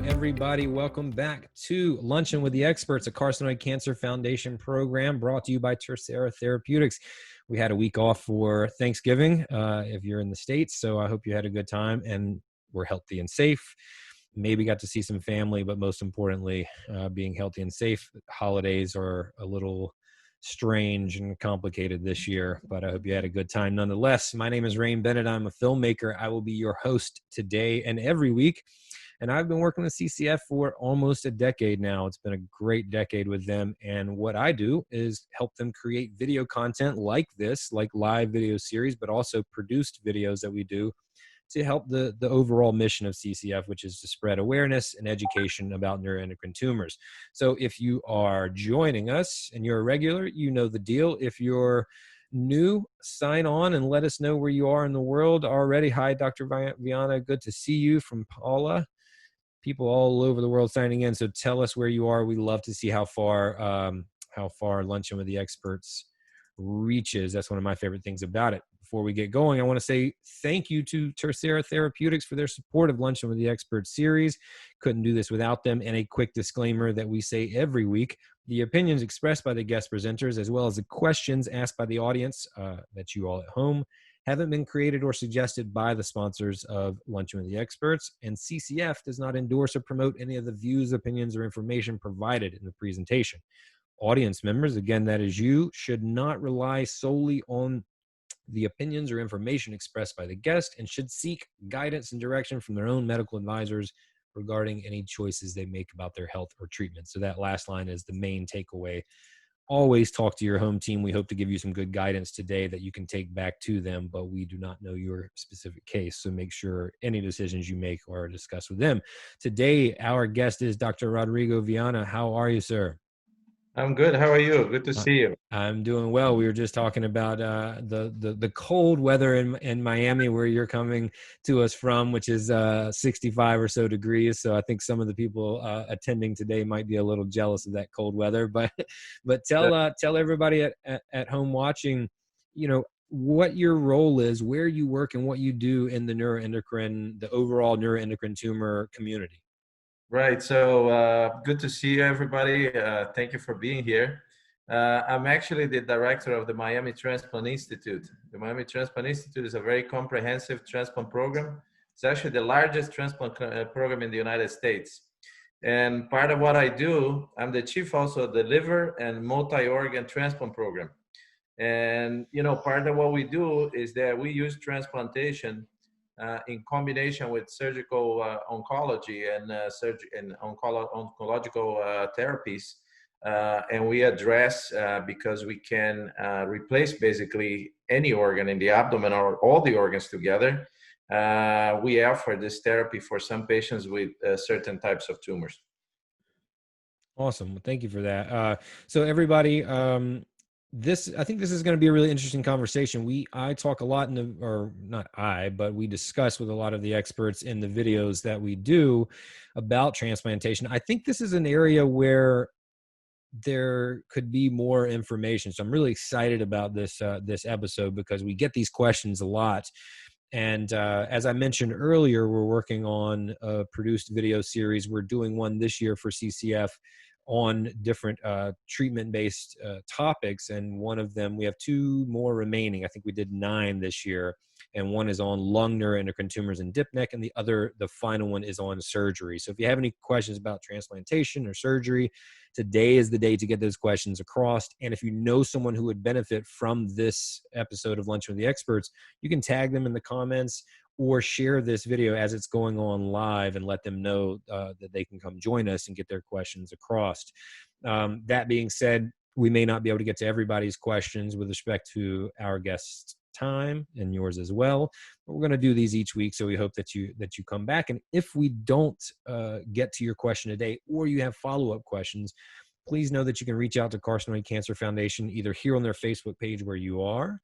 everybody. Welcome back to Luncheon with the Experts, a Carcinoid Cancer Foundation program brought to you by Tercera Therapeutics. We had a week off for Thanksgiving if you're in the States, so I hope you had a good time and were healthy and safe. Maybe got to see some family, but most importantly, being healthy and safe. Holidays are a little strange and complicated this year, but I hope you had a good time nonetheless. My name is Rain Bennett. I'm a filmmaker. I will be your host today and every week. And I've been working with CCF for almost a decade now. It's been a great decade with them. And what I do is help them create video content like this, like live video series, but also produced videos that we do to help the overall mission of CCF, which is to spread awareness and education about neuroendocrine tumors. So if you are joining us and you're a regular, you know the deal. If you're new, sign on and let us know where you are in the world already. Hi, Dr. Vianna. Good to see you from Paula. People all over the world signing in. So tell us where you are. We love to see how far Luncheon with the Experts reaches. That's one of my favorite things about it. Before we get going, I want to say thank you to Tercera Therapeutics for their support of Luncheon with the Experts series. Couldn't do this without them. And a quick disclaimer that we say every week: the opinions expressed by the guest presenters, as well as the questions asked by the audience, that you all at home, haven't been created or suggested by the sponsors of Luncheon with the Experts, and CCF does not endorse or promote any of the views, opinions, or information provided in the presentation. Audience members, again, that is you, should not rely solely on the opinions or information expressed by the guest and should seek guidance and direction from their own medical advisors regarding any choices they make about their health or treatment. So that last line is the main takeaway. Always talk to your home team. We hope to give you some good guidance today that you can take back to them, but we do not know your specific case. So make sure any decisions you make are discussed with them. Today, our guest is Dr. Rodrigo Vianna. How are you, sir? I'm good. How are you? Good to see you. I'm doing well. We were just talking about the cold weather in Miami, where you're coming to us from, which is 65 or so degrees. So I think some of the people attending today might be a little jealous of that cold weather. But tell everybody at home watching, what your role is, where you work, and what you do in the overall neuroendocrine tumor community. Right. So good to see you, everybody. Thank you for being here. I'm actually the director of the Miami Transplant Institute. The Miami Transplant Institute is a very comprehensive transplant program. It's actually the largest transplant program in the United States. And part of what I do, I'm the chief also of the liver and multi-organ transplant program. And, part of what we do is that we use transplantation in combination with surgical oncology and oncological therapies. And we address, because we can replace basically any organ in the abdomen or all the organs together, we offer this therapy for some patients with certain types of tumors. Awesome. Well, thank you for that. So everybody, I think this is going to be a really interesting conversation. I talk a lot but we discuss with a lot of the experts in the videos that we do about transplantation. I think this is an area where there could be more information. So I'm really excited about this episode because we get these questions a lot. And as I mentioned earlier, we're working on a produced video series. We're doing one this year for CCF on different treatment-based topics. And one of them, we have 2 more remaining. I think we did 9 this year. And one is on lung neuroendocrine tumors and dip neck. And the final one is on surgery. So if you have any questions about transplantation or surgery, today is the day to get those questions across. And if you know someone who would benefit from this episode of Lunch with the Experts, you can tag them in the comments or share this video as it's going on live and let them know that they can come join us and get their questions across. That being said, we may not be able to get to everybody's questions with respect to our guest's time and yours as well, but we're going to do these each week. So we hope that you come back. And if we don't get to your question today, or you have follow-up questions, please know that you can reach out to Carcinoid Cancer Foundation, either here on their Facebook page where you are,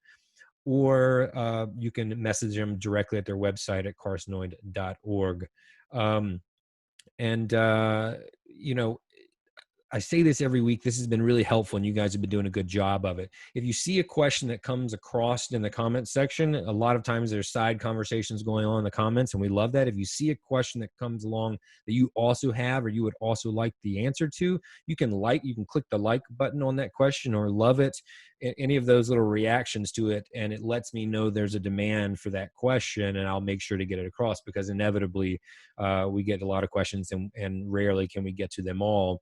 or you can message them directly at their website at carcinoid.org. I say this every week. This has been really helpful, and you guys have been doing a good job of it. If you see a question that comes across in the comment section, a lot of times there's side conversations going on in the comments, and we love that. If you see a question that comes along that you also have or you would also like the answer to, you can click the like button on that question or love it, any of those little reactions to it, and it lets me know there's a demand for that question, and I'll make sure to get it across, because inevitably we get a lot of questions, and rarely can we get to them all.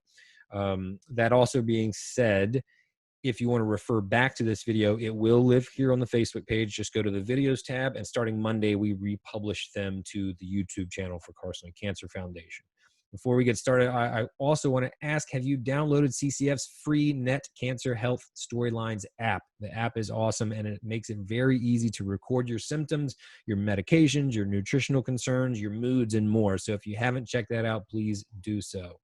That also being said, if you want to refer back to this video, it will live here on the Facebook page. Just go to the videos tab, and starting Monday, we republish them to the YouTube channel for Carcinoid Cancer Foundation. Before we get started, I also want to ask, have you downloaded CCF's free Net Cancer Health Storylines app? The app is awesome, and it makes it very easy to record your symptoms, your medications, your nutritional concerns, your moods, and more. So if you haven't checked that out, please do so.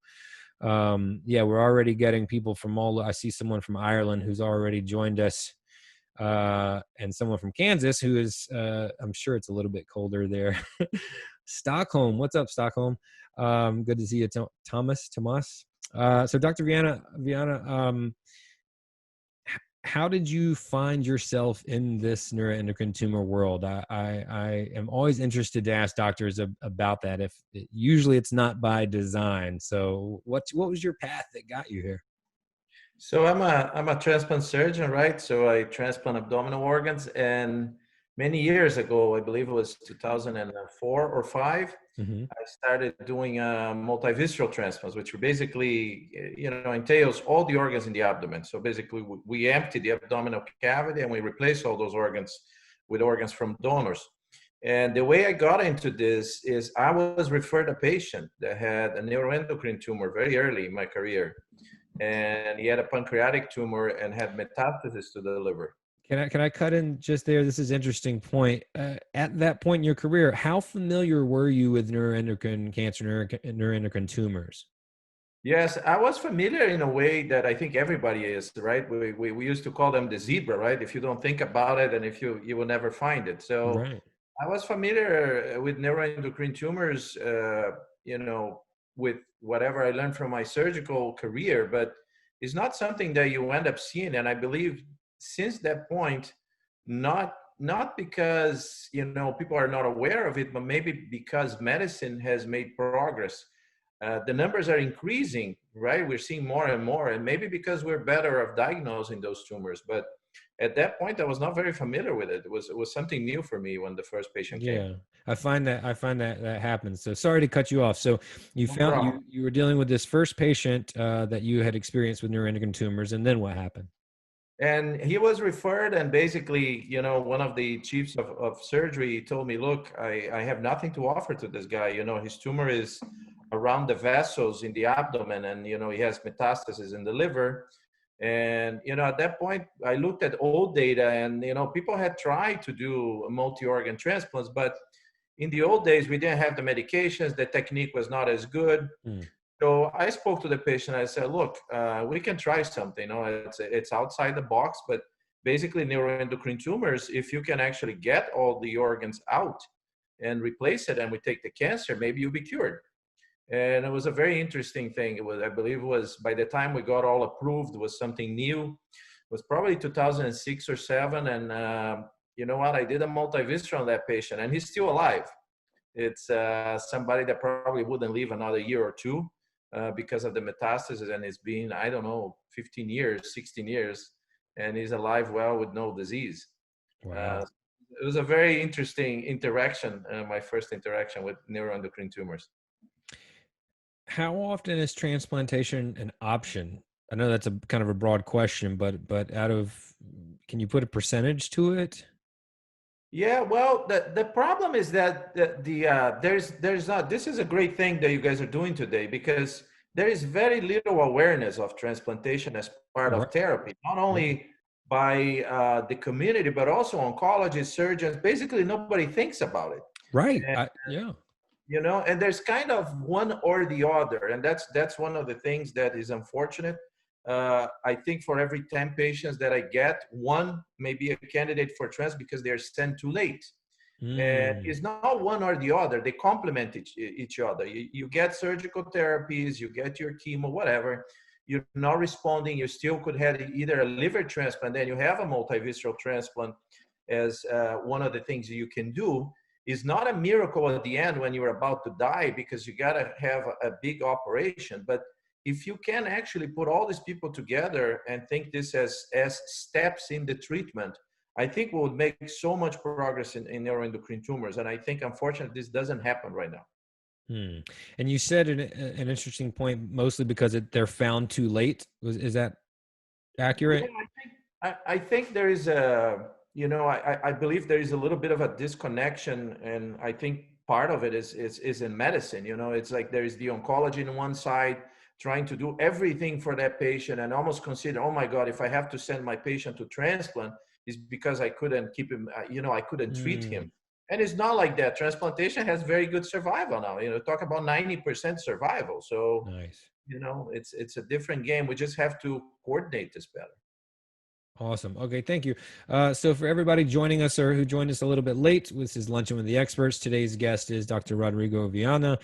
Yeah, we're already getting people from I see someone from Ireland who's already joined us, and someone from Kansas who is, I'm sure it's a little bit colder there. Stockholm, what's up, Stockholm? Good to see you, Thomas. So Dr. Vianna, how did you find yourself in this neuroendocrine tumor world? I am always interested to ask doctors about that. Usually it's not by design. So what was your path that got you here? So I'm a transplant surgeon, right? So I transplant abdominal organs, and many years ago, I believe it was 2004 or 5, Mm-hmm. I started doing multivisceral transplants, which were basically, entails all the organs in the abdomen. So basically, we empty the abdominal cavity and we replace all those organs with organs from donors. And the way I got into this is I was referred a patient that had a neuroendocrine tumor very early in my career. And he had a pancreatic tumor and had metastasis to the liver. Can I cut in just there? This is an interesting point. At that point in your career, how familiar were you with neuroendocrine cancer, neuroendocrine tumors? Yes, I was familiar in a way that I think everybody is, right? We used to call them the zebra, right? If you don't think about it, and if you will never find it. So Right. I was familiar with neuroendocrine tumors, with whatever I learned from my surgical career, but it's not something that you end up seeing. And I believe since that point, not because people are not aware of it, but maybe because medicine has made progress. The numbers are increasing, right? We're seeing more and more, and maybe because we're better of diagnosing those tumors. But at that point, I was not very familiar with it. It was something new for me when the first patient came. Yeah, I find that that happens. So sorry to cut you off. So you No found problem. you were dealing with this first patient that you had experienced with neuroendocrine tumors, and then what happened? And he was referred, and basically, one of the chiefs of surgery told me, look, I have nothing to offer to this guy. His tumor is around the vessels in the abdomen, and, he has metastasis in the liver. And, at that point, I looked at old data, and, people had tried to do multi-organ transplants, but in the old days, we didn't have the medications. The technique was not as good. Mm. So I spoke to the patient. I said, look, we can try something. It's outside the box, but basically neuroendocrine tumors, if you can actually get all the organs out and replace it, and we take the cancer, maybe you'll be cured. And it was a very interesting thing. I believe it was, by the time we got all approved, it was something new. It was probably 2006 or 7. And you know what? I did a multivisceral on that patient, and he's still alive. It's somebody that probably wouldn't live another year or two. Because of the metastasis, and it's been, I don't know, 15 years, 16 years, and he's alive well with no disease. Wow. It was a very interesting interaction, my first interaction with neuroendocrine tumors. How often is transplantation an option? I know that's a kind of a broad question, but can you put a percentage to it? Yeah, well, the problem is that there's not. This is a great thing that you guys are doing today, because there is very little awareness of transplantation as part of Right. therapy, not Right. only by the community, but also oncologists, surgeons. Basically, nobody thinks about it. Right. And, Yeah. and there's kind of one or the other, and that's one of the things that is unfortunate. I think for every 10 patients that I get, one may be a candidate for transplant because they're sent too late. And Mm. it's not one or the other. They complement each other. You get surgical therapies, you get your chemo, whatever. you're not responding, you still could have either a liver transplant, then you have a multivisceral transplant as one of the things you can do. Is not a miracle at the end when you're about to die, because you got to have a big operation. But if you can actually put all these people together and think this as steps in the treatment, I think we would make so much progress in neuroendocrine tumors. And I think, unfortunately, this doesn't happen right now. And you said an interesting point, mostly because they're found too late. Is that accurate? Yeah, I think there is a, I believe there is a little bit of a disconnection, and I think part of it is in medicine. It's like there is the oncology on one side, trying to do everything for that patient, and almost consider, oh my God, if I have to send my patient to transplant, is because I couldn't keep him, I couldn't treat him. And it's not like that. Transplantation has very good survival now. Talk about 90% survival. So, Nice. it's a different game. We just have to coordinate this better. Awesome. Okay, thank you. So for everybody joining us or who joined us a little bit late, this is Luncheon with the Experts. Today's guest is Dr. Rodrigo Vianna.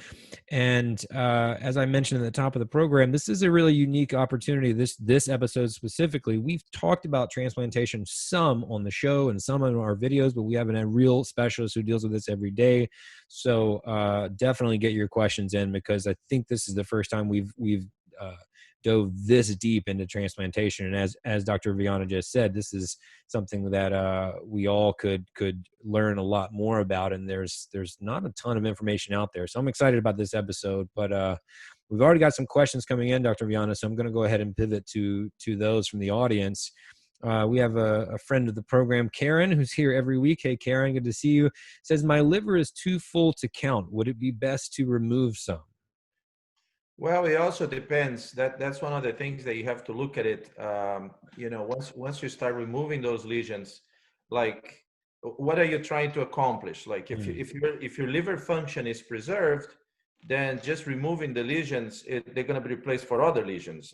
And as I mentioned at the top of the program, this is a really unique opportunity. This episode specifically, we've talked about transplantation some on the show and some in our videos, but we have a real specialist who deals with this every day. So definitely get your questions in, because I think this is the first time we've dove this deep into transplantation. And as Dr. Vianna just said, this is something that we all could learn a lot more about. And there's not a ton of information out there. So I'm excited about this episode, but we've already got some questions coming in, Dr. Vianna. So I'm going to go ahead and pivot to those from the audience. We have a friend of the program, Karen, who's here every week. Hey, Karen, good to see you. Says, my liver is too full to count. Would it be best to remove some? Well, it also depends. That's one of the things that you have to look at it. Once you start removing those lesions, like, what are you trying to accomplish? Like, if your liver function is preserved, then just removing the lesions, they're going to be replaced for other lesions.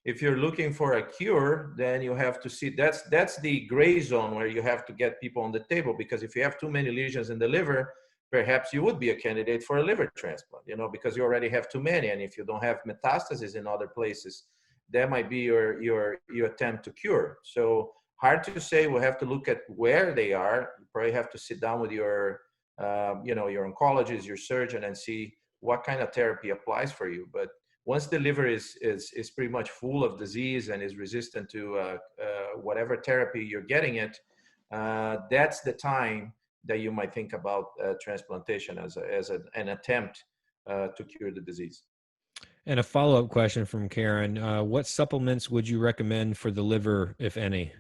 If you're looking for a cure, then you have to see, that's the gray zone where you have to get people on the table, because if you have too many lesions in the liver, perhaps you would be a candidate for a liver transplant, because you already have too many. And if you don't have metastases in other places, that might be your attempt to cure. So hard to say. We'll have to look at where they are. You probably have to sit down with your oncologist, your surgeon, and see what kind of therapy applies for you. But once the liver is pretty much full of disease and is resistant to whatever therapy you're getting it, that's the time that you might think about transplantation as an attempt to cure the disease. And a follow-up question from Karen. What supplements would you recommend for the liver, if any?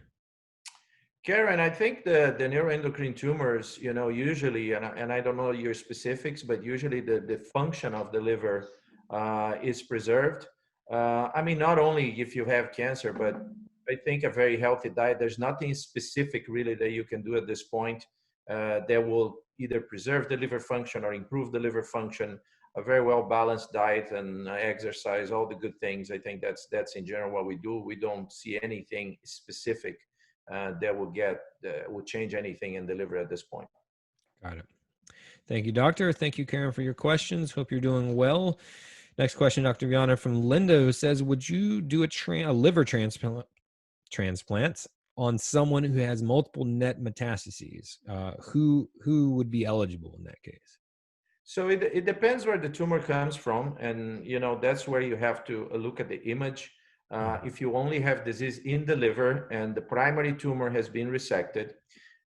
Karen, I think the neuroendocrine tumors, usually, and I don't know your specifics, but usually the function of the liver is preserved. Not only if you have cancer, but I think a very healthy diet, there's nothing specific really that you can do at this point that will either preserve the liver function or improve the liver function. A very well-balanced diet and exercise, all the good things. I think that's in general what we do. We don't see anything specific that will change anything in the liver at this point. Got it. Thank you, doctor. Thank you, Karen, for your questions. Hope you're doing well. Next question, Dr. Vianna, from Linda, who says, would you do a liver transplant on someone who has multiple net metastases? Who would be eligible in that case? So it depends where the tumor comes from. And, that's where you have to look at the image. If you only have disease in the liver and the primary tumor has been resected,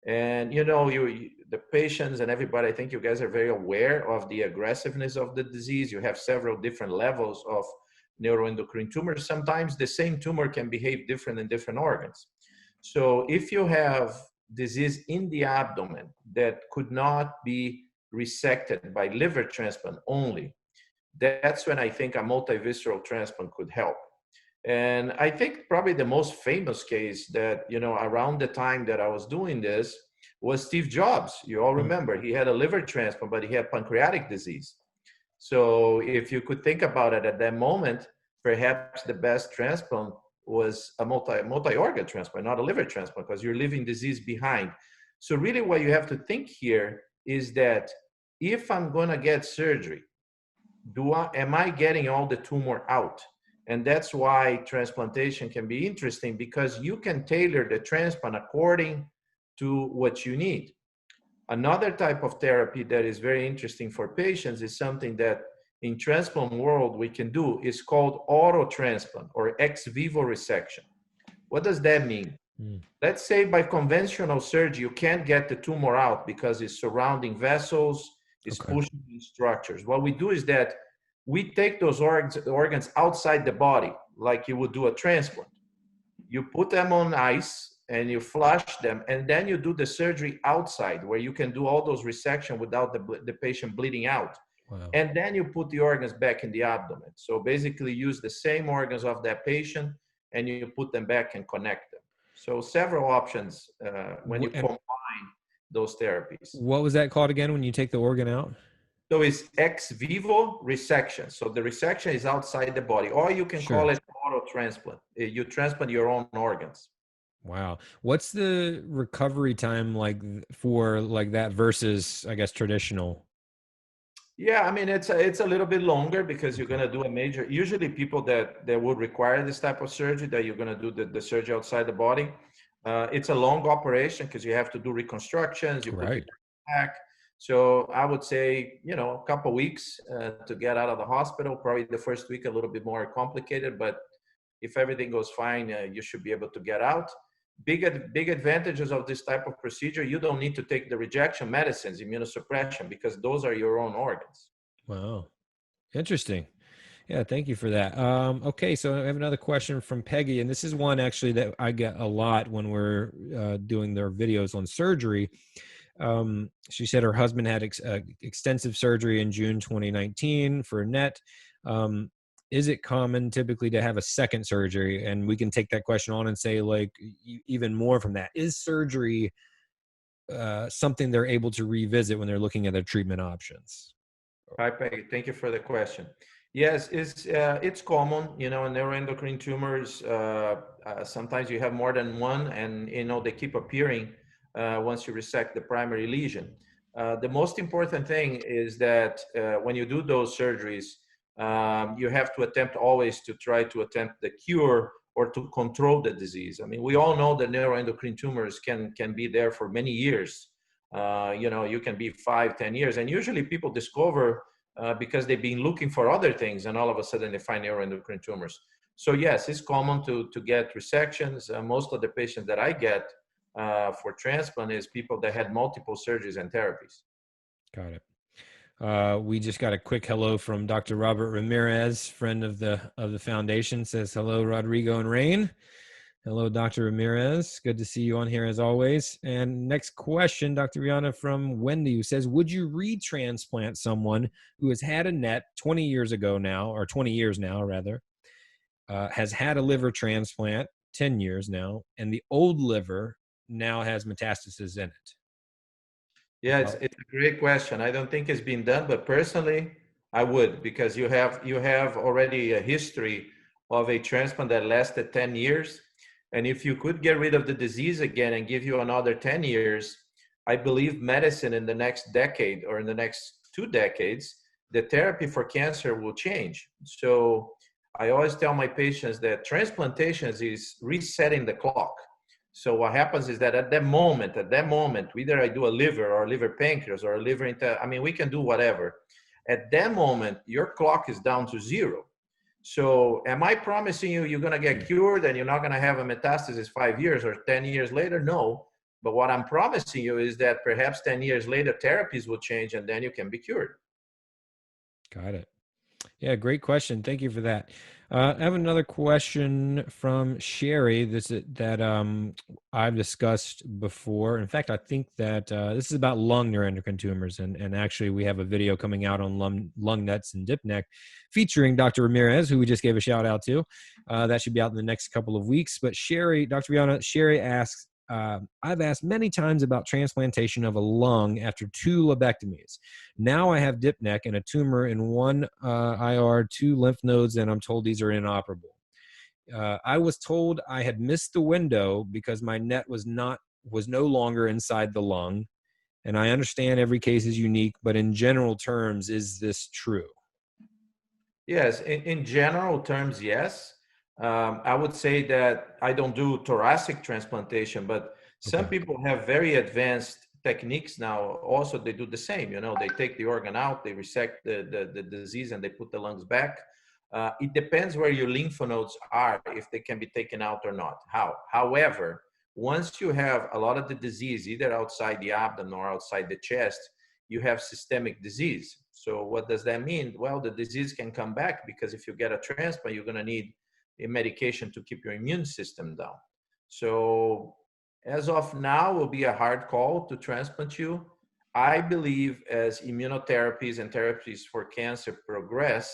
and, the patients and everybody, I think you guys are very aware of the aggressiveness of the disease. You have several different levels of neuroendocrine tumors. Sometimes the same tumor can behave different in different organs. So if you have disease in the abdomen that could not be resected by liver transplant only, that's when I think a multivisceral transplant could help. And I think probably the most famous case that, around the time that I was doing this was Steve Jobs. You all remember, he had a liver transplant, but he had pancreatic disease. So if you could think about it at that moment, perhaps the best transplant was a multi-organ transplant, not a liver transplant, because you're leaving disease behind. So really what you have to think here is that if I'm going to get surgery, am I getting all the tumor out? And that's why transplantation can be interesting, because you can tailor the transplant according to what you need. Another type of therapy that is very interesting for patients is something that in transplant world we can do, is called auto transplant or ex vivo resection. What does that mean? Let's say by conventional surgery, you can't get the tumor out because it's surrounding vessels, it's Okay. pushing these structures. What we do is that we take those organs outside the body, like you would do a transplant. You put them on ice and you flush them, and then you do the surgery outside where you can do all those resection without the patient bleeding out. Wow. And then you put the organs back in the abdomen. So basically use the same organs of that patient and you put them back and connect them. So several options when you combine those therapies. What was that called again when you take the organ out? So it's ex vivo resection. So the resection is outside the body, or you can call it auto transplant. You transplant your own organs. Wow. What's the recovery time like for like that versus, I guess, traditional? Yeah, I mean, it's a little bit longer because you're going to do a major, usually people that would require this type of surgery, that you're going to do the surgery outside the body. It's a long operation because you have to do reconstructions, you put it back. So I would say, you know, a couple of weeks to get out of the hospital. Probably the first week a little bit more complicated, but if everything goes fine, you should be able to get out. Big advantages of this type of procedure: you don't need to take the rejection medicines, immunosuppression, because those are your own organs. Wow. Interesting. Yeah, thank you for that. Okay, so I have another question from Peggy, and this is one actually that I get a lot when we're doing their videos on surgery. She said her husband had extensive surgery in June 2019 for a NET. Is it common typically to have a second surgery? And we can take that question on and say, like, even more from that. Is surgery something they're able to revisit when they're looking at their treatment options? Hi, Peggy. Thank you for the question. Yes, it's common, you know, in neuroendocrine tumors. Sometimes you have more than one, and you know they keep appearing once you resect the primary lesion. The most important thing is that when you do those surgeries, you have to attempt always to try to attempt the cure or to control the disease. I mean, we all know that neuroendocrine tumors can be there for many years. You know, you can be 5, 10 years, and usually people discover because they've been looking for other things, and all of a sudden they find neuroendocrine tumors. So yes, it's common to get resections. Most of the patients that I get for transplant is people that had multiple surgeries and therapies. Got it. We just got a quick hello from Dr. Robert Ramirez, friend of the foundation. Says hello, Rodrigo and Rain. Hello, Dr. Ramirez. Good to see you on here as always. And next question, Dr. Vianna from Wendy, who says, would you retransplant someone who has had a NET 20 years ago now, or 20 years now, rather, has had a liver transplant 10 years now, and the old liver now has metastasis in it? Yeah, it's a great question. I don't think it's been done, but personally, I would, because you have already a history of a transplant that lasted 10 years. And if you could get rid of the disease again and give you another 10 years, I believe medicine in the next decade or in the next 2 decades, the therapy for cancer will change. So I always tell my patients that transplantation is resetting the clock. So what happens is that at that moment, whether I do a liver or a liver pancreas or a liver, I mean, we can do whatever. At that moment, your clock is down to 0. So am I promising you you're going to get cured and you're not going to have a metastasis 5 years or 10 years later? No. But what I'm promising you is that perhaps 10 years later, therapies will change and then you can be cured. Got it. Yeah, great question. Thank you for that. I have another question from Sherry that I've discussed before. In fact, I think that this is about lung neuroendocrine tumors, and actually we have a video coming out on lung nets and dip neck featuring Dr. Ramirez, who we just gave a shout out to. That should be out in the next couple of weeks. But Sherry, Dr. Vianna, Sherry asks, I've asked many times about transplantation of a lung after 2 lobectomies. Now I have dip neck and a tumor in 1 IR, 2 lymph nodes, and I'm told these are inoperable. I was told I had missed the window because my net was no longer inside the lung. And I understand every case is unique, but in general terms, is this true? Yes, in general terms, yes. I would say that I don't do thoracic transplantation, but some Okay. people have very advanced techniques now. Also, they do the same. You know, they take the organ out, they resect the disease, and they put the lungs back. It depends where your lymph nodes are, if they can be taken out or not. However, once you have a lot of the disease, either outside the abdomen or outside the chest, you have systemic disease. So what does that mean? Well, the disease can come back because if you get a transplant, you're going to need a medication to keep your immune system down. So as of now, it will be a hard call to transplant you. I believe as immunotherapies and therapies for cancer progress,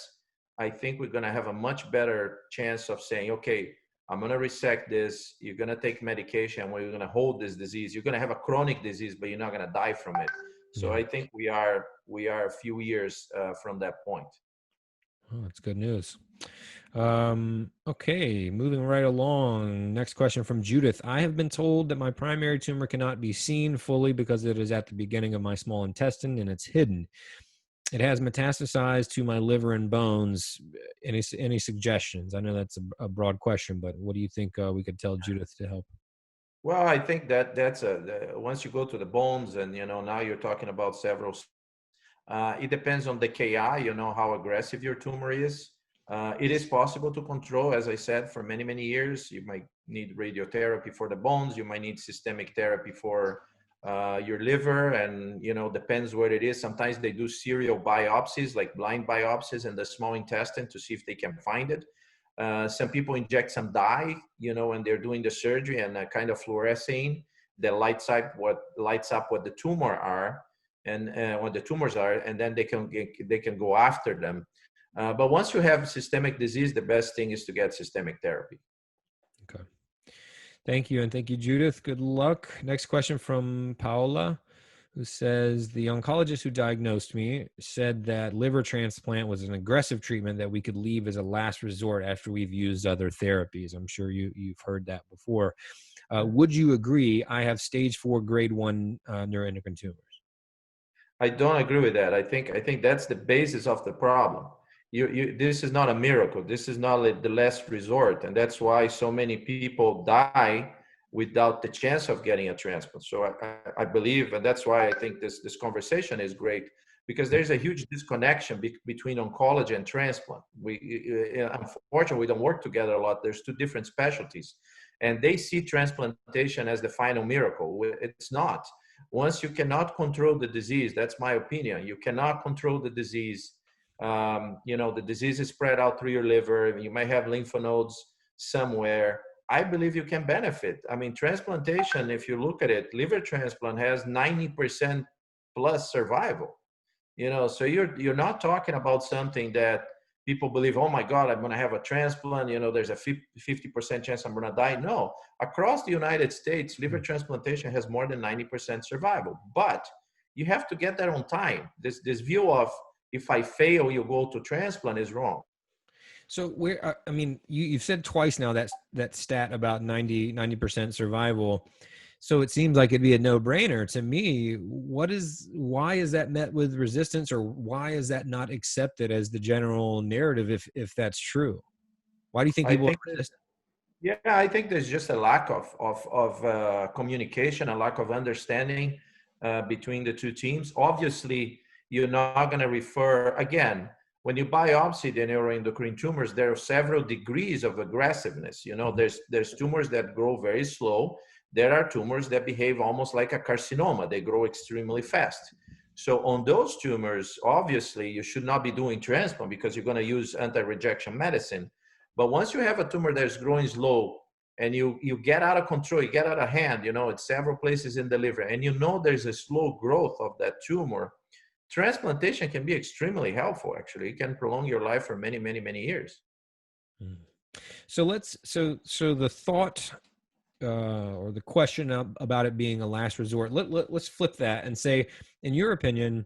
I think we're going to have a much better chance of saying, okay, I'm going to resect this. You're going to take medication and we're going to hold this disease. You're going to have a chronic disease, but you're not going to die from it. So Yeah. I think we are a few years from that point. Oh, that's good news. Okay, moving right along. Next question from Judith. I have been told that my primary tumor cannot be seen fully because it is at the beginning of my small intestine and it's hidden. It has metastasized to my liver and bones. Any suggestions? I know that's a broad question, but what do you think we could tell Judith to help? Well, I think that once you go to the bones and, you know, now you're talking about several. It depends on the KI, you know, how aggressive your tumor is. It is possible to control, as I said, for many, many years. You might need radiotherapy for the bones. You might need systemic therapy for your liver. And, you know, depends what it is. Sometimes they do serial biopsies, like blind biopsies in the small intestine to see if they can find it. Some people inject some dye, you know, when they're doing the surgery, and a kind of fluorescein that lights up what the tumor are, and what the tumors are, and then they can go after them. But once you have systemic disease, the best thing is to get systemic therapy. Okay. Thank you. And thank you, Judith. Good luck. Next question from Paola, who says, the oncologist who diagnosed me said that liver transplant was an aggressive treatment that we could leave as a last resort after we've used other therapies. I'm sure you've heard that before. Would you agree? I have stage 4 grade 1 neuroendocrine tumors. I don't agree with that. I think that's the basis of the problem. This is not a miracle. This is not the last resort, and that's why so many people die without the chance of getting a transplant. So I believe, and that's why I think this conversation is great, because there's a huge disconnection between oncology and transplant. Unfortunately, we don't work together a lot. There's two different specialties, and they see transplantation as the final miracle. It's not. Once you cannot control the disease, that's my opinion, you cannot control the disease. You know, the disease is spread out through your liver. You might have lymph nodes somewhere. I believe you can benefit. I mean, transplantation, if you look at it, liver transplant has 90% plus survival. You know, so you're not talking about something that people believe, oh my God, I'm going to have a transplant. You know, there's a 50% chance I'm going to die. No, across the United States, liver transplantation has more than 90% survival. But you have to get there on time. This view of if I fail, you go to transplant is wrong. So I mean, you've said twice now that stat about 90% survival. So it seems like it'd be a no-brainer to me. Why is that met with resistance, or why is that not accepted as the general narrative if that's true? Why do you think I people think are resistant? Yeah, I think there's just a lack of communication, a lack of understanding between the two teams. Obviously, you're not going to refer again. When you biopsy the neuroendocrine tumors, there are several degrees of aggressiveness. You know, there's tumors that grow very slow. There are tumors that behave almost like a carcinoma. They grow extremely fast. So on those tumors, obviously, you should not be doing transplant because you're going to use anti-rejection medicine. But once you have a tumor that's growing slow and you get out of control, you get out of hand, you know, it's several places in the liver, and you know there's a slow growth of that tumor, transplantation can be extremely helpful, actually. It can prolong your life for many, many, many years. So so the thought or the question about it being a last resort, let's flip that and say, in your opinion,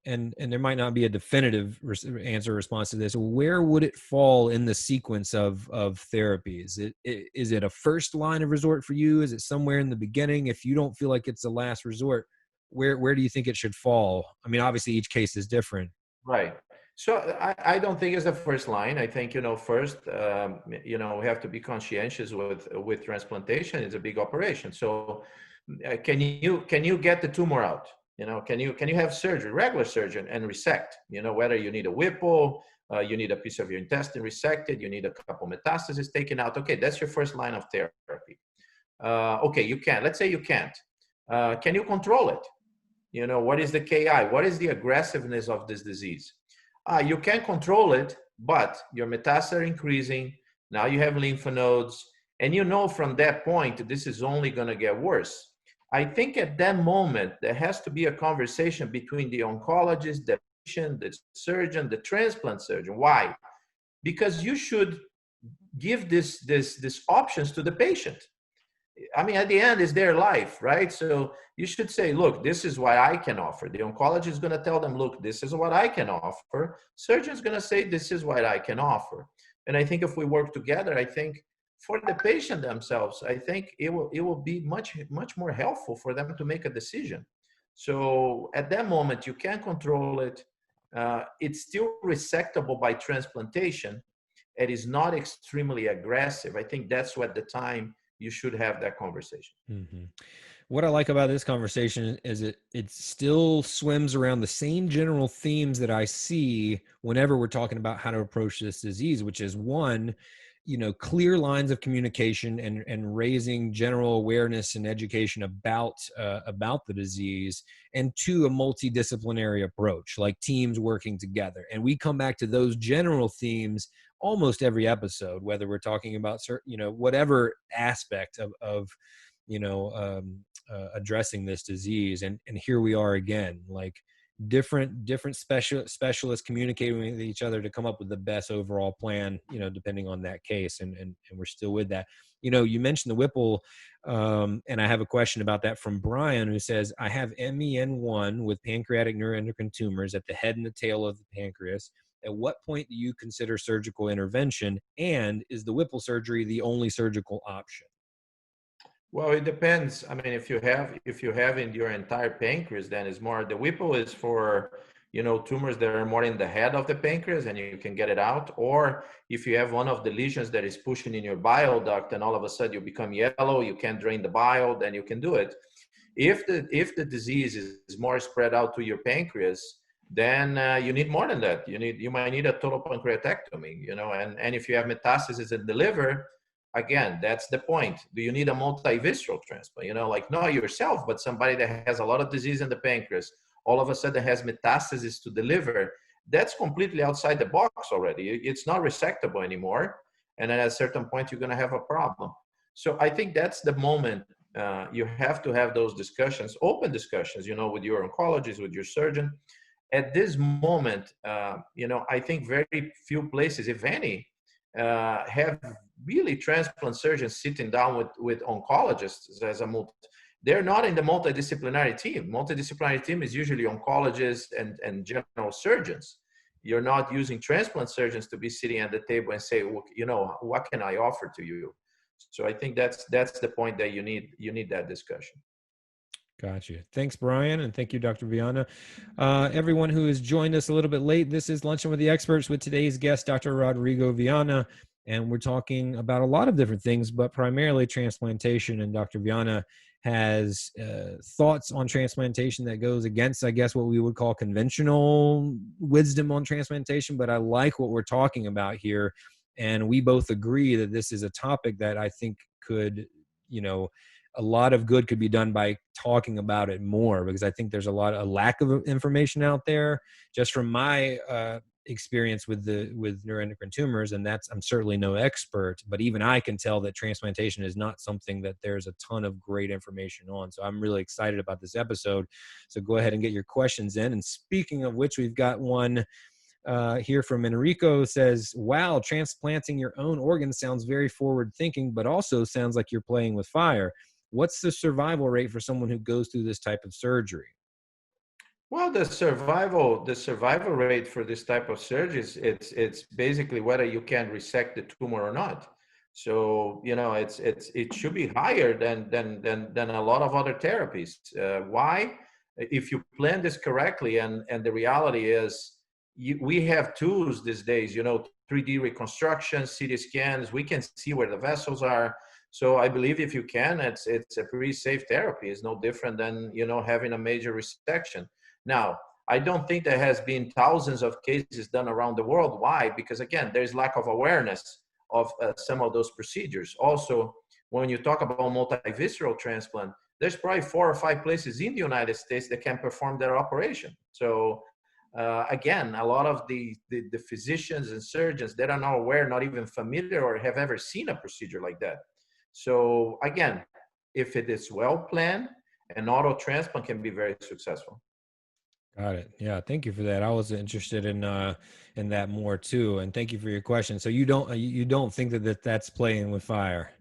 and there might not be a definitive answer or response to this, where would it fall in the sequence of therapies? Is it a first line of resort for you? Is it somewhere in the beginning? If you don't feel like it's a last resort, where do you think it should fall? I mean, obviously each case is different. Right. So I don't think it's the first line. I think, first, we have to be conscientious with transplantation. It's a big operation. So can you get the tumor out? Can you have surgery, regular surgery, and resect? Whether you need a Whipple, you need a piece of your intestine resected, you need a couple metastases taken out. Okay, that's your first line of therapy. Okay, you can. Let's say you can't. Can you control it? What is the KI? What is the aggressiveness of this disease? You can control it, but your metastases are increasing. Now you have lymph nodes, and from that point, this is only going to get worse. I think at that moment, there has to be a conversation between the oncologist, the patient, the surgeon, the transplant surgeon. Why? Because you should give this options to the patient. I mean, at the end, it's their life, right? So you should say, look, this is what I can offer. The oncologist is going to tell them, look, this is what I can offer. Surgeon is going to say, this is what I can offer. And I think if we work together, I think for the patient themselves, I think it will be much, much more helpful for them to make a decision. So at that moment, you can control it. It's still resectable by transplantation. It is not extremely aggressive. I think that's what the time you should have that conversation. Mm-hmm. What I like about this conversation is it still swims around the same general themes that I see whenever we're talking about how to approach this disease, which is one, clear lines of communication and raising general awareness and education about the disease, and two, a multidisciplinary approach, like teams working together. And we come back to those general themes almost every episode, whether we're talking about whatever aspect of addressing this disease. And here we are again, like different specialists communicating with each other to come up with the best overall plan, depending on that case. And we're still with that. You mentioned the Whipple, and I have a question about that from Brian, who says, I have MEN1 with pancreatic neuroendocrine tumors at the head and the tail of the pancreas. At what point do you consider surgical intervention? And is the Whipple surgery the only surgical option? Well, it depends. I mean, if you have in your entire pancreas, then it's more. The Whipple is for tumors that are more in the head of the pancreas, and you can get it out. Or if you have one of the lesions that is pushing in your bile duct, and all of a sudden you become yellow, you can't drain the bile, then you can do it. If the disease is more spread out to your pancreas, then you need more than that. You might need a total pancreatectomy. And if you have metastasis in the liver, again, that's the point. Do you need a multivisceral transplant? Like not yourself, but somebody that has a lot of disease in the pancreas, all of a sudden has metastasis to the liver. That's completely outside the box already. It's not resectable anymore. And at a certain point, you're going to have a problem. So I think that's the moment you have to have those discussions, open discussions, with your oncologist, with your surgeon. At this moment, I think very few places, if any, have really transplant surgeons sitting down with oncologists as they're not in the multidisciplinary team. Multidisciplinary team is usually oncologists and general surgeons. You're not using transplant surgeons to be sitting at the table and say, well, what can I offer to you? So I think that's the point that you need that discussion. Gotcha. Thanks, Brian. And thank you, Dr. Vianna. Everyone who has joined us a little bit late, this is Luncheon with the Experts with today's guest, Dr. Rodrigo Vianna. And we're talking about a lot of different things, but primarily transplantation. And Dr. Vianna has thoughts on transplantation that goes against, I guess, what we would call conventional wisdom on transplantation. But I like what we're talking about here. And we both agree that this is a topic that I think could, a lot of good could be done by talking about it more, because I think there's a lack of information out there, just from my experience with neuroendocrine tumors. And I'm certainly no expert, but even I can tell that transplantation is not something that there's a ton of great information on. So I'm really excited about this episode. So go ahead and get your questions in. And speaking of which, we've got one here from Enrico. Says, wow, transplanting your own organs sounds very forward thinking, but also sounds like you're playing with fire. What's the survival rate for someone who goes through this type of surgery? Well, the survival rate for this type of surgery it's basically whether you can resect the tumor or not. So it should be higher than a lot of other therapies. Why? If you plan this correctly, and the reality is, we have tools these days, 3D reconstruction, CT scans, we can see where the vessels are. So I believe if you can, it's a pretty safe therapy. It's no different than, having a major resection. Now, I don't think there has been thousands of cases done around the world. Why? Because again, there's lack of awareness of some of those procedures. Also, when you talk about multivisceral transplant, there's probably 4 or 5 places in the United States that can perform that operation. So again, a lot of the physicians and surgeons that are not aware, not even familiar, or have ever seen a procedure like that. So again, if it is well planned, an auto transplant can be very successful. Got it. Yeah, thank you for that. I was interested in that more too, and thank you for your question. So you don't think that's playing with fire?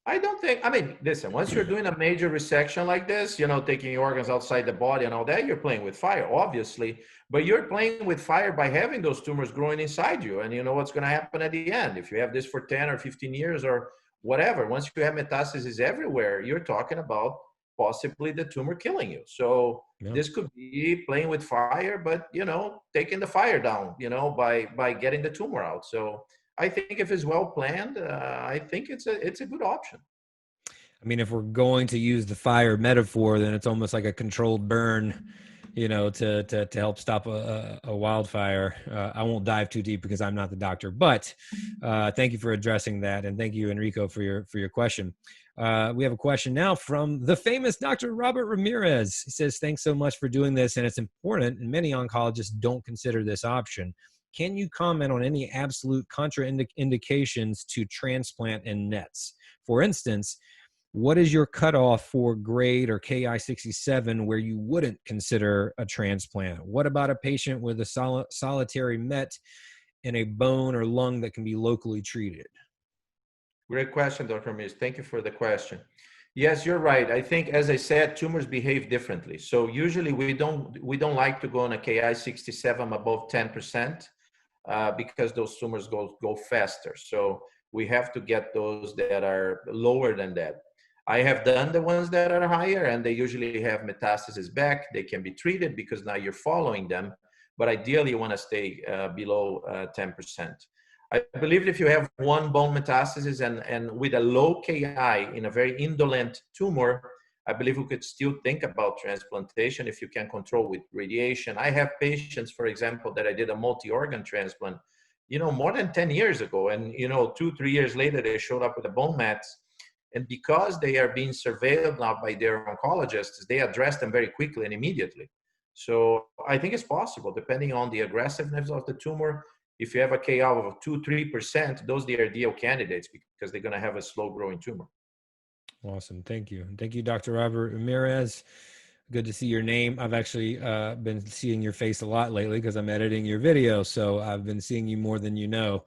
I don't think, I mean, listen, once you're doing a major resection like this, taking organs outside the body and all that, you're playing with fire, obviously, but you're playing with fire by having those tumors growing inside you. And you know what's going to happen at the end. If you have this for 10 or 15 years or whatever, once you have metastases everywhere, you're talking about possibly the tumor killing you. So Yeah. this could be playing with fire, but, taking the fire down, by getting the tumor out. So I think if it's well planned, I think it's a good option. I mean, if we're going to use the fire metaphor, then it's almost like a controlled burn, to help stop a wildfire. I won't dive too deep because I'm not the doctor, but thank you for addressing that, and thank you, Enrico, for your question. We have a question now from the famous Dr. Robert Ramirez. He says, "Thanks so much for doing this, and it's important, and many oncologists don't consider this option. Can you comment on any absolute contraindications to transplant in NETs? For instance, what is your cutoff for grade or Ki-67 where you wouldn't consider a transplant? What about a patient with a solitary MET in a bone or lung that can be locally treated?" Great question, Dr. Ramirez. Thank you for the question. Yes, you're right. I think, as I said, tumors behave differently. So usually we don't like to go on a Ki-67 above 10%. Because those tumors go faster. So we have to get those that are lower than that. I have done the ones that are higher, and they usually have metastasis back. They can be treated because now you're following them, but ideally you want to stay below 10%. I believe if you have one bone metastasis and with a low Ki in a very indolent tumor, I believe we could still think about transplantation if you can control with radiation. I have patients, for example, that I did a multi-organ transplant, more than 10 years ago. And, 2-3 years later, they showed up with a bone mets. And because they are being surveilled now by their oncologists, they address them very quickly and immediately. So I think it's possible, depending on the aggressiveness of the tumor. If you have a KI of 2-3%, those are the ideal candidates because they're going to have a slow growing tumor. Awesome. Thank you. Thank you, Dr. Robert Ramirez. Good to see your name. I've actually been seeing your face a lot lately because I'm editing your video. So I've been seeing you more than you know.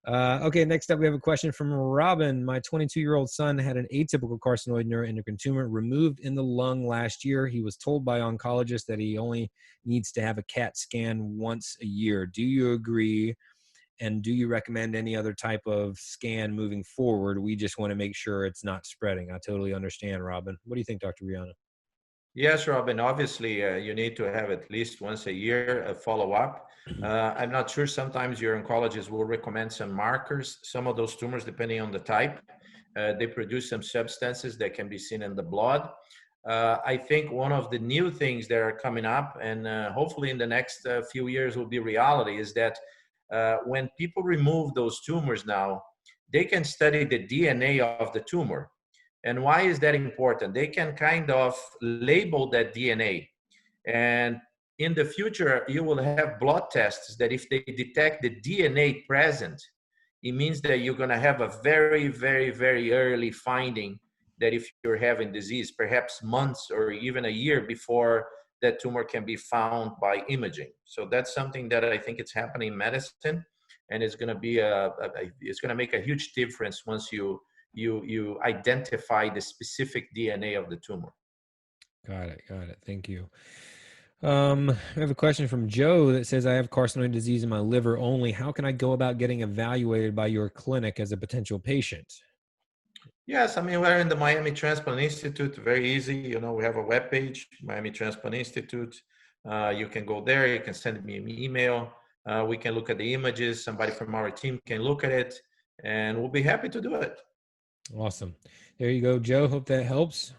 Okay, next up we have a question from Robin. "My 22-year-old son had an atypical carcinoid neuroendocrine tumor removed in the lung last year. He was told by oncologists that he only needs to have a CAT scan once a year. Do you agree? And do you recommend any other type of scan moving forward? We just want to make sure it's not spreading." I totally understand, Robin. What do you think, Dr. Vianna? Yes, Robin, obviously you need to have at least once a year a follow-up. I'm not sure, sometimes your oncologist will recommend some markers. Some of those tumors, depending on the type, they produce some substances that can be seen in the blood. I think one of the new things that are coming up, and hopefully in the next few years will be reality, is that when people remove those tumors now, they can study the DNA of the tumor. And why is that important? They can kind of label that DNA. And in the future, you will have blood tests that if they detect the DNA present, it means that you're going to have a very, very, very early finding that if you're having disease, perhaps months or even a year before that tumor can be found by imaging. So that's something that I think it's happening in medicine, and it's going to be it's going to make a huge difference once you identify the specific DNA of the tumor. Got it. Got it. Thank you. I have a question from Joe that says, "I have carcinoid disease in my liver only. How can I go about getting evaluated by your clinic as a potential patient?" Yes, I mean, we're in the Miami Transplant Institute, very easy. We have a webpage, Miami Transplant Institute. You can go there, you can send me an email. We can look at the images. Somebody from our team can look at it, and we'll be happy to do it. Awesome. There you go, Joe. Hope that helps.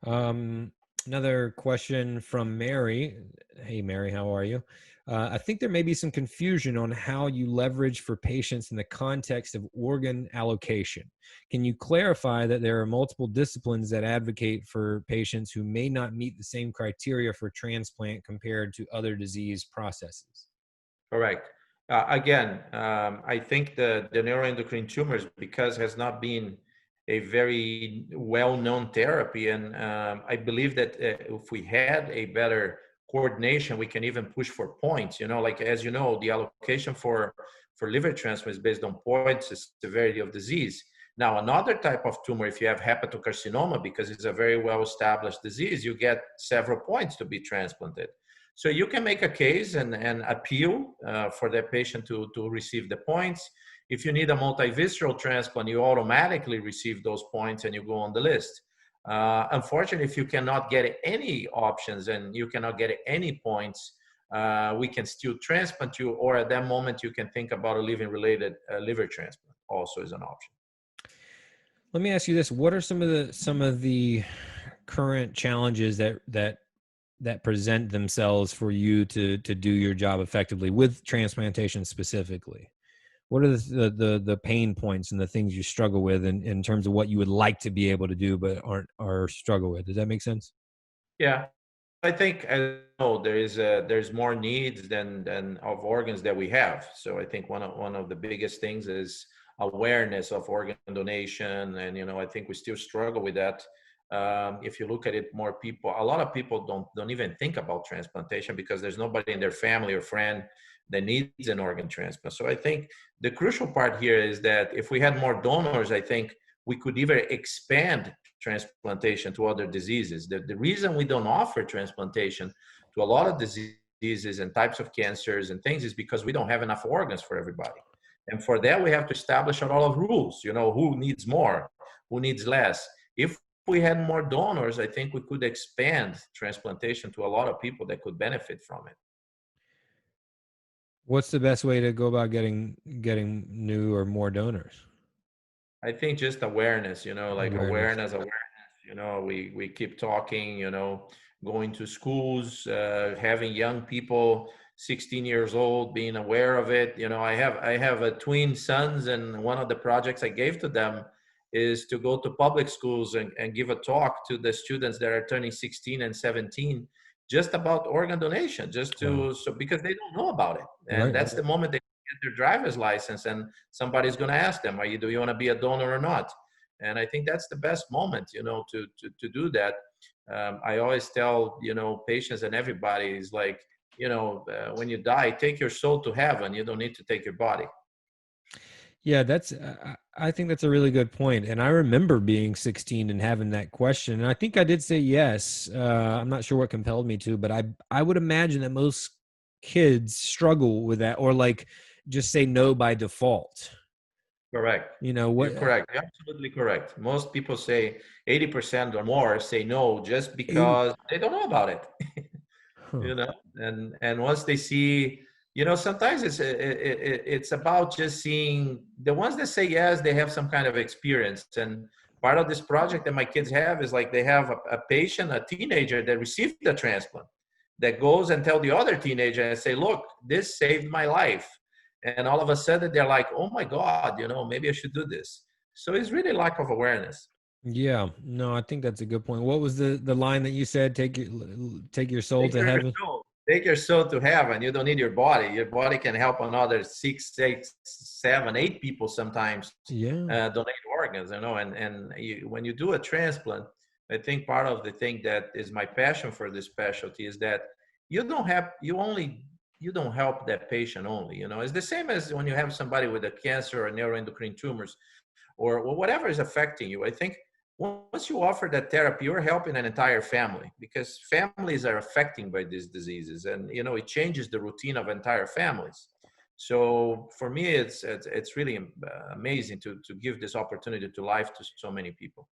Um, Another question from Mary. Hey, Mary, how are you? I think there may be some confusion on how you leverage for patients in the context of organ allocation. Can you clarify that there are multiple disciplines that advocate for patients who may not meet the same criteria for transplant compared to other disease processes? Correct. Again, I think the neuroendocrine tumors, because has not been a very well-known therapy, and I believe that if we had a better coordination, we can even push for points. You know, like as you know, the allocation for liver transplant is based on points, the severity of disease. Now, another type of tumor, if you have hepatocarcinoma, because it's a very well-established disease, you get several points to be transplanted. So you can make a case and appeal for that patient to receive the points. If you need a multivisceral transplant, you automatically receive those points and you go on the list. Unfortunately, if you cannot get any options and you cannot get any points, we can still transplant you, or at that moment you can think about a living-related liver transplant also is an option. Let me ask you this: what are some of the current challenges that present themselves for you to do your job effectively with transplantation specifically? What are the pain points and the things you struggle with in terms of what you would like to be able to do but aren't or struggle with? Does that make sense? Yeah, I think as you know, there's more needs than of organs that we have. So I think one of the biggest things is awareness of organ donation, and I think we still struggle with that. If you look at it, more people, a lot of people don't even think about transplantation because there's nobody in their family or friend that needs an organ transplant. So I think the crucial part here is that if we had more donors, I think we could either expand transplantation to other diseases. The reason we don't offer transplantation to a lot of diseases and types of cancers and things is because we don't have enough organs for everybody. And for that, we have to establish a lot of rules, who needs more, who needs less. If we had more donors, I think we could expand transplantation to a lot of people that could benefit from it. What's the best way to go about getting new or more donors? I think just awareness, like Awareness. awareness, we keep talking, going to schools, having young people 16 years old being aware of it. I have a twin sons, and one of the projects I gave to them is to go to public schools and give a talk to the students that are turning 16 and 17 just about organ donation, just Wow. to so because they don't know about it. And Right. that's the moment they get their driver's license and somebody's going to ask them, do you want to be a donor or not? And I think that's the best moment, to do that. I always tell, patients and everybody is like, when you die, take your soul to heaven. You don't need to take your body. Yeah, that's I think that's a really good point. And I remember being 16 and having that question. And I think I did say yes. I'm not sure what compelled me to, but I would imagine that most kids struggle with that, or like just say no by default. Correct. You know what? You're correct. You're absolutely correct. Most people say 80% or more say no just 80. because they don't know about it. Huh. And once they see, sometimes it's about just seeing the ones that say yes, they have some kind of experience. And part of this project that my kids have is like they have a patient, a teenager that received a transplant, that goes and tell the other teenager and say, look, this saved my life. And all of a sudden they're like, oh my God, maybe I should do this. So it's really lack of awareness. Yeah, no, I think that's a good point. What was the line that you said? Take your soul Take to your heaven. soul. Take your soul to heaven. You don't need your body. Your body can help another 6, 8 people sometimes Yeah. donate organs. When you do a transplant, I think part of the thing that is my passion for this specialty is that you don't help that patient only. It's the same as when you have somebody with a cancer or neuroendocrine tumors or whatever is affecting you. I think once you offer that therapy, you're helping an entire family, because families are affected by these diseases, and it changes the routine of entire families. So for me, it's really amazing to give this opportunity to life to so many people.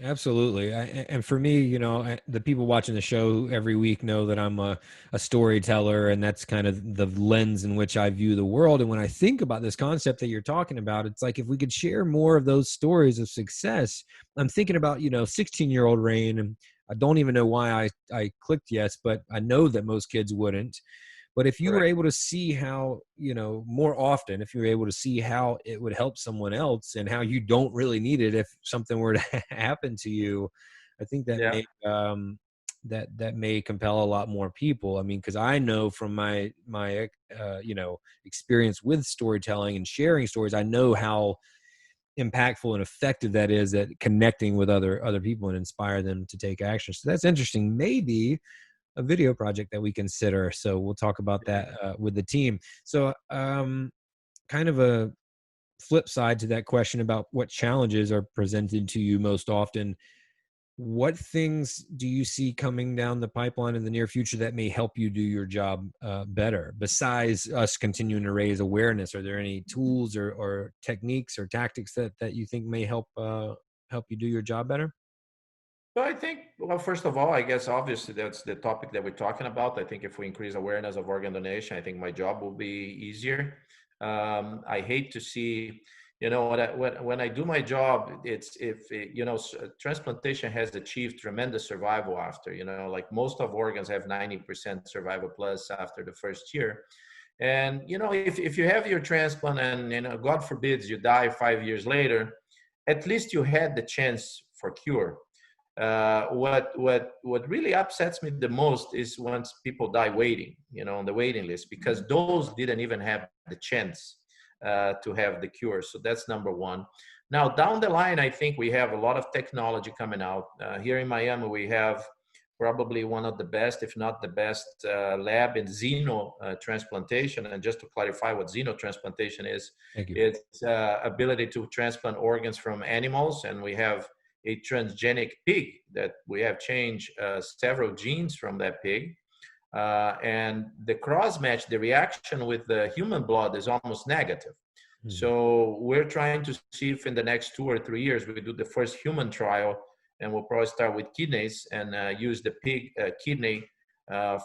Absolutely. And for me, the people watching the show every week know that I'm a storyteller, and that's kind of the lens in which I view the world. And when I think about this concept that you're talking about, it's like if we could share more of those stories of success. I'm thinking about, 16-year-old Rain, and I don't even know why I clicked yes, but I know that most kids wouldn't. But if you were Correct. able to see how, more often, if you were able to see how it would help someone else and how you don't really need it if something were to happen to you, I think that Yeah. may that may compel a lot more people. I mean, because I know from my experience with storytelling and sharing stories, I know how impactful and effective that is at connecting with other people and inspire them to take action. So that's interesting. Maybe a video project that we consider. So we'll talk about that with the team. So kind of a flip side to that question about what challenges are presented to you most often. What things do you see coming down the pipeline in the near future that may help you do your job better? Besides us continuing to raise awareness, are there any tools or techniques or tactics that you think may help you do your job better? So I think, well, first of all, I guess obviously that's the topic that we're talking about. I think if we increase awareness of organ donation, I think my job will be easier. I hate to see, when I do my job, it's if transplantation has achieved tremendous survival after, like most of organs have 90% survival plus after the first year. And if you have your transplant and God forbids you die 5 years later, at least you had the chance for cure. What really upsets me the most is once people die waiting, on the waiting list, because those didn't even have the chance to have the cure. So that's number one. Now down the line, I think we have a lot of technology coming out. Here in Miami, we have probably one of the best, if not the best, lab in xeno transplantation. And just to clarify what xenotransplantation is, Thank you. it's ability to transplant organs from animals, and we have a transgenic pig that we have changed several genes from that pig. And the cross match, the reaction with the human blood is almost negative. Mhm. So we're trying to see if in the next 2 or 3 years we do the first human trial, and we'll probably start with kidneys and use the pig kidney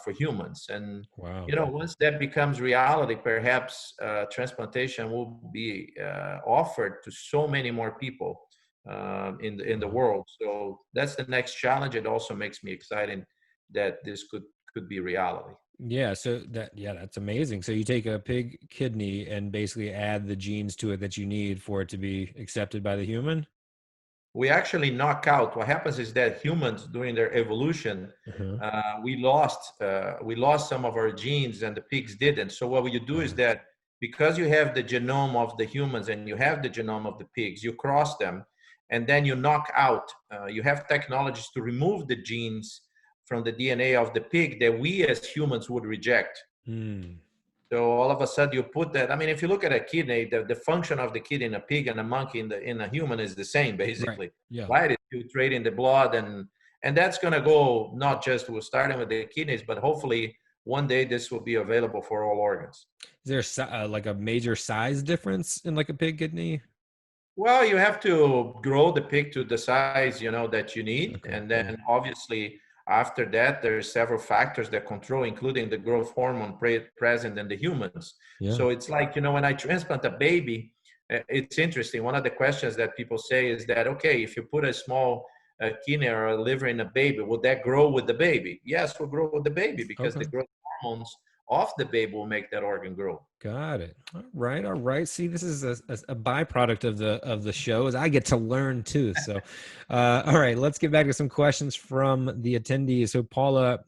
for humans. And Wow. once that becomes reality, perhaps transplantation will be offered to so many more people in the Wow. world. So that's the next challenge. It also makes me excited that this could be reality. Yeah, so that's amazing. So you take a pig kidney and basically add the genes to it that you need for it to be accepted by the human? We actually knock out. What happens is that humans, during their evolution, Uh-huh. we lost some of our genes, and the pigs didn't. So what you do is that because you have the genome of the humans and you have the genome of the pigs, you cross them, and then you knock out. You have technologies to remove the genes from the DNA of the pig that we as humans would reject. Hmm. So all of a sudden you put that. I mean, if you look at a kidney, the function of the kidney in a pig and a monkey in a human is the same, Right. basically, Yeah. right? It's filtrating the blood, and that's going to go not just we're starting with the kidneys, but hopefully one day this will be available for all organs. Is there like a major size difference in like a pig kidney? Well, you have to grow the pig to the size that you need, Okay. and Yeah. then obviously after that there's several factors that control, including the growth hormone present in the humans. Yeah. So it's like when I transplant a baby, it's interesting. One of the questions that people say is that, okay, if you put a small kidney or a liver in a baby, will that grow with the baby? Yes, will grow with the baby, because the Okay. growth hormones of the baby will make that organ grow. Got it. All right. All right. See, this is a byproduct of the show is I get to learn too. So, all right, let's get back to some questions from the attendees. So Paula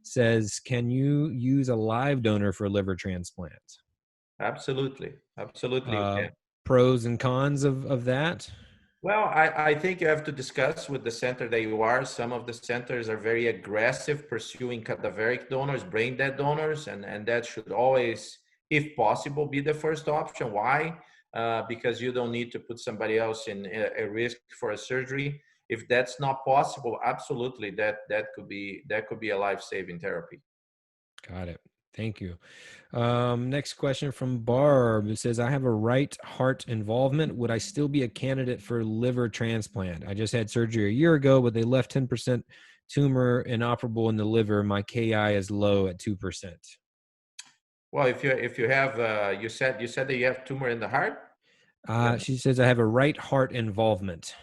says, can you use a live donor for liver transplant? Absolutely, absolutely you Uh, can. Pros and cons of that? Well, I think you have to discuss with the center that you are. Some of the centers are very aggressive pursuing cadaveric donors, brain dead donors, and that should always, if possible, be the first option. Why? Because you don't need to put somebody else in a risk for a surgery. If that's not possible, absolutely, that could be a life-saving therapy. Got it. Thank you. Next question from Barb. It says, I have a right heart involvement. Would I still be a candidate for liver transplant? I just had surgery a year ago, but they left 10% tumor inoperable in the liver. My KI is low at 2%. Well, if you have you said that you have tumor in the heart. Yeah. She says, I have a right heart involvement.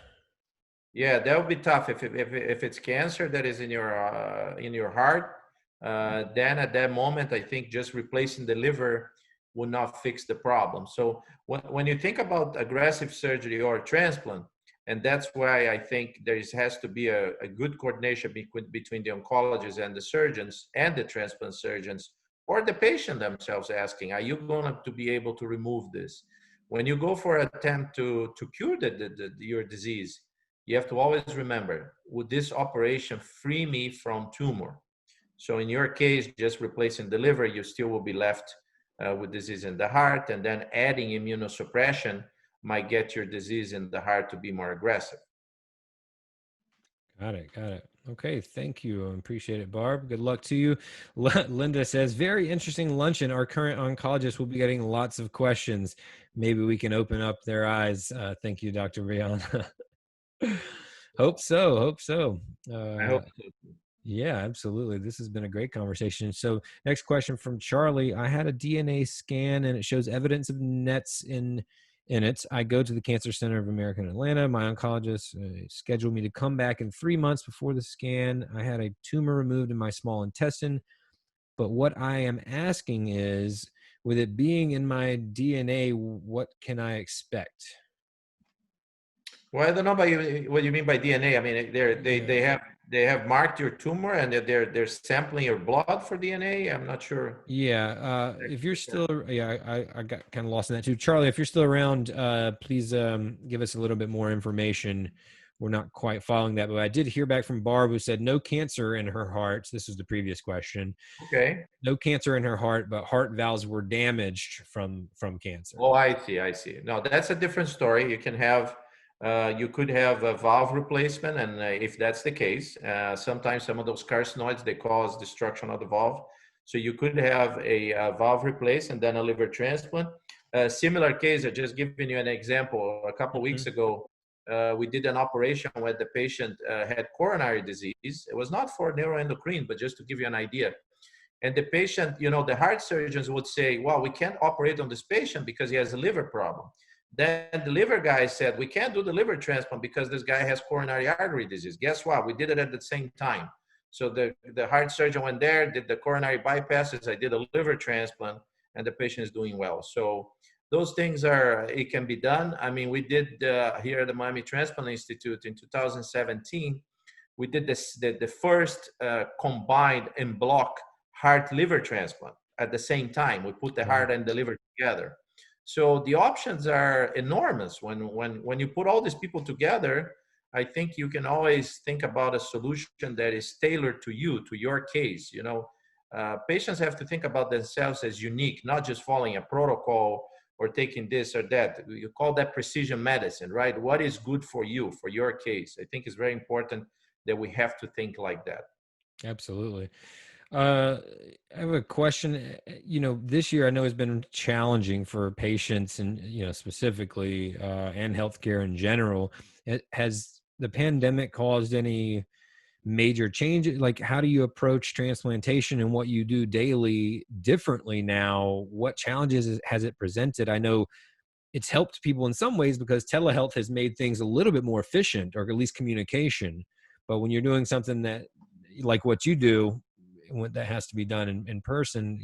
Yeah, that would be tough if it's cancer that is in your heart. Then at that moment, I think just replacing the liver will not fix the problem. So when you think about aggressive surgery or transplant, and that's why I think has to be a good coordination between the oncologists and the surgeons and the transplant surgeons, or the patient themselves asking, are you going to be able to remove this? When you go for an attempt to cure your disease, you have to always remember, would this operation free me from tumor? So in your case, just replacing the liver, you still will be left with disease in the heart, and then adding immunosuppression might get your disease in the heart to be more aggressive. Got it. Got it. Okay. Thank you. I appreciate it, Barb. Good luck to you. Linda says, very interesting luncheon. Our current oncologist will be getting lots of questions. Maybe we can open up their eyes. Thank you, Dr. Vianna. Hope so. Hope so. I hope so. Yeah, absolutely. This has been a great conversation. So next question from Charlie. I had a DNA scan and it shows evidence of NETs in it. I go to the Cancer Center of America in Atlanta. My oncologist scheduled me to come back in 3 months before the scan. I had a tumor removed in my small intestine. But what I am asking is, with it being in my DNA, what can I expect? Well, I don't know what you mean by DNA. I mean, they have marked your tumor and they're sampling your blood for DNA. I'm not sure. Yeah, if you're still, I got kind of lost in that too. Charlie, if you're still around, please give us a little bit more information. We're not quite following that, but I did hear back from Barb, who said no cancer in her heart. This was the previous question. Okay. No cancer in her heart, but heart valves were damaged from cancer. Oh, I see. No, that's a different story. You could have a valve replacement, and if that's the case, sometimes some of those carcinoids, they cause destruction of the valve. So you could have a valve replaced and then a liver transplant. Similar case, I just giving you an example. A couple of weeks ago, we did an operation where the patient had coronary disease. It was not for neuroendocrine, but just to give you an idea. And the patient, the heart surgeons would say, well, we can't operate on this patient because he has a liver problem. Then the liver guy said, we can't do the liver transplant because this guy has coronary artery disease. Guess what? We did it at the same time. So the heart surgeon went there, did the coronary bypasses. I did a liver transplant, and the patient is doing well. So those things it can be done. I mean, we did here at the Miami Transplant Institute in 2017, we did the first combined en bloc heart liver transplant at the same time. We put the heart and the liver together. So the options are enormous. When you put all these people together, I think you can always think about a solution that is tailored to you, to your case. Patients have to think about themselves as unique, not just following a protocol or taking this or that. You call that precision medicine, right? What is good for you, for your case? I think it's very important that we have to think like that. Absolutely. I have a question. This year I know has been challenging for patients and, specifically, and healthcare in general. Has the pandemic caused any major changes? Like, how do you approach transplantation and what you do daily differently now? What challenges has it presented? I know it's helped people in some ways because telehealth has made things a little bit more efficient, or at least communication. But when you're doing something that, like what you do, that has to be done in person,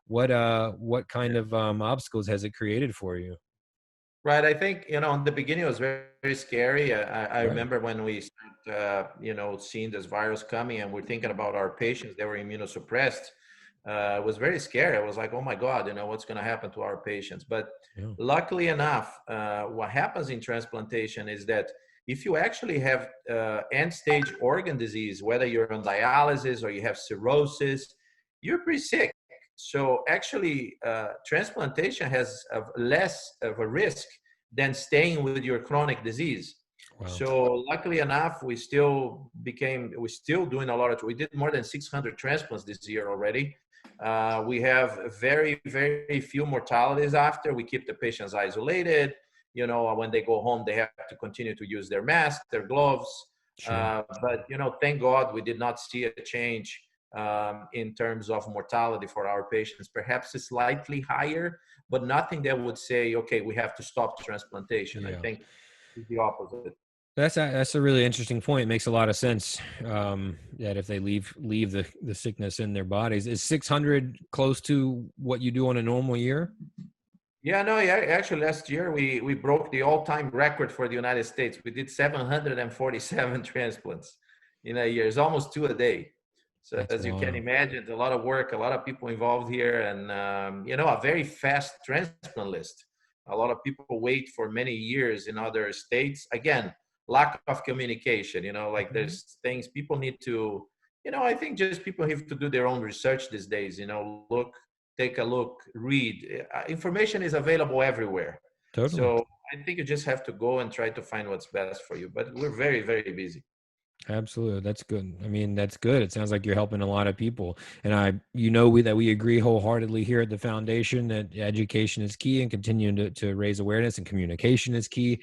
what kind of obstacles has it created for you? Right. I think, in the beginning, it was very, very scary. I Right. remember when we started, seeing this virus coming and we're thinking about our patients that were immunosuppressed. It was very scary. I was like, oh my God, what's going to happen to our patients? But Yeah. luckily enough, what happens in transplantation is that if you actually have end-stage organ disease, whether you're on dialysis or you have cirrhosis, you're pretty sick. So actually, transplantation has less of a risk than staying with your chronic disease. Wow. So luckily enough, we're still doing a lot we did more than 600 transplants this year already. We have very, very few mortalities after. We keep the patients isolated. You know, when they go home, they have to continue to use their mask, their gloves. Sure. But, you know, thank God we did not see a change in terms of mortality for our patients. Perhaps it's slightly higher, but nothing that would say, okay, we have to stop transplantation. I Yeah. think it's the opposite. That's a really interesting point. It makes a lot of sense that if they leave the sickness in their bodies, is 600 close to what you do on a normal year? Yeah, no, yeah, actually last year we broke the all-time record for the United States. We did 747 transplants in a year. It's almost 2 a day. So That's as you can wild. imagine, it's a lot of work, a lot of people involved here, and you know, a very fast transplant list. A lot of people wait for many years in other states. Again, lack of communication. You know, like there's things people need to. You know, I think just people have to do their own research these days. You know, look, take a look, read. Information is available everywhere. Totally. So I think you just have to go and try to find what's best for you. But we're very, very busy. Absolutely. That's good. I mean, that's good. It sounds like you're helping a lot of people. And that we agree wholeheartedly here at the foundation that education is key and continuing to raise awareness, and communication is key.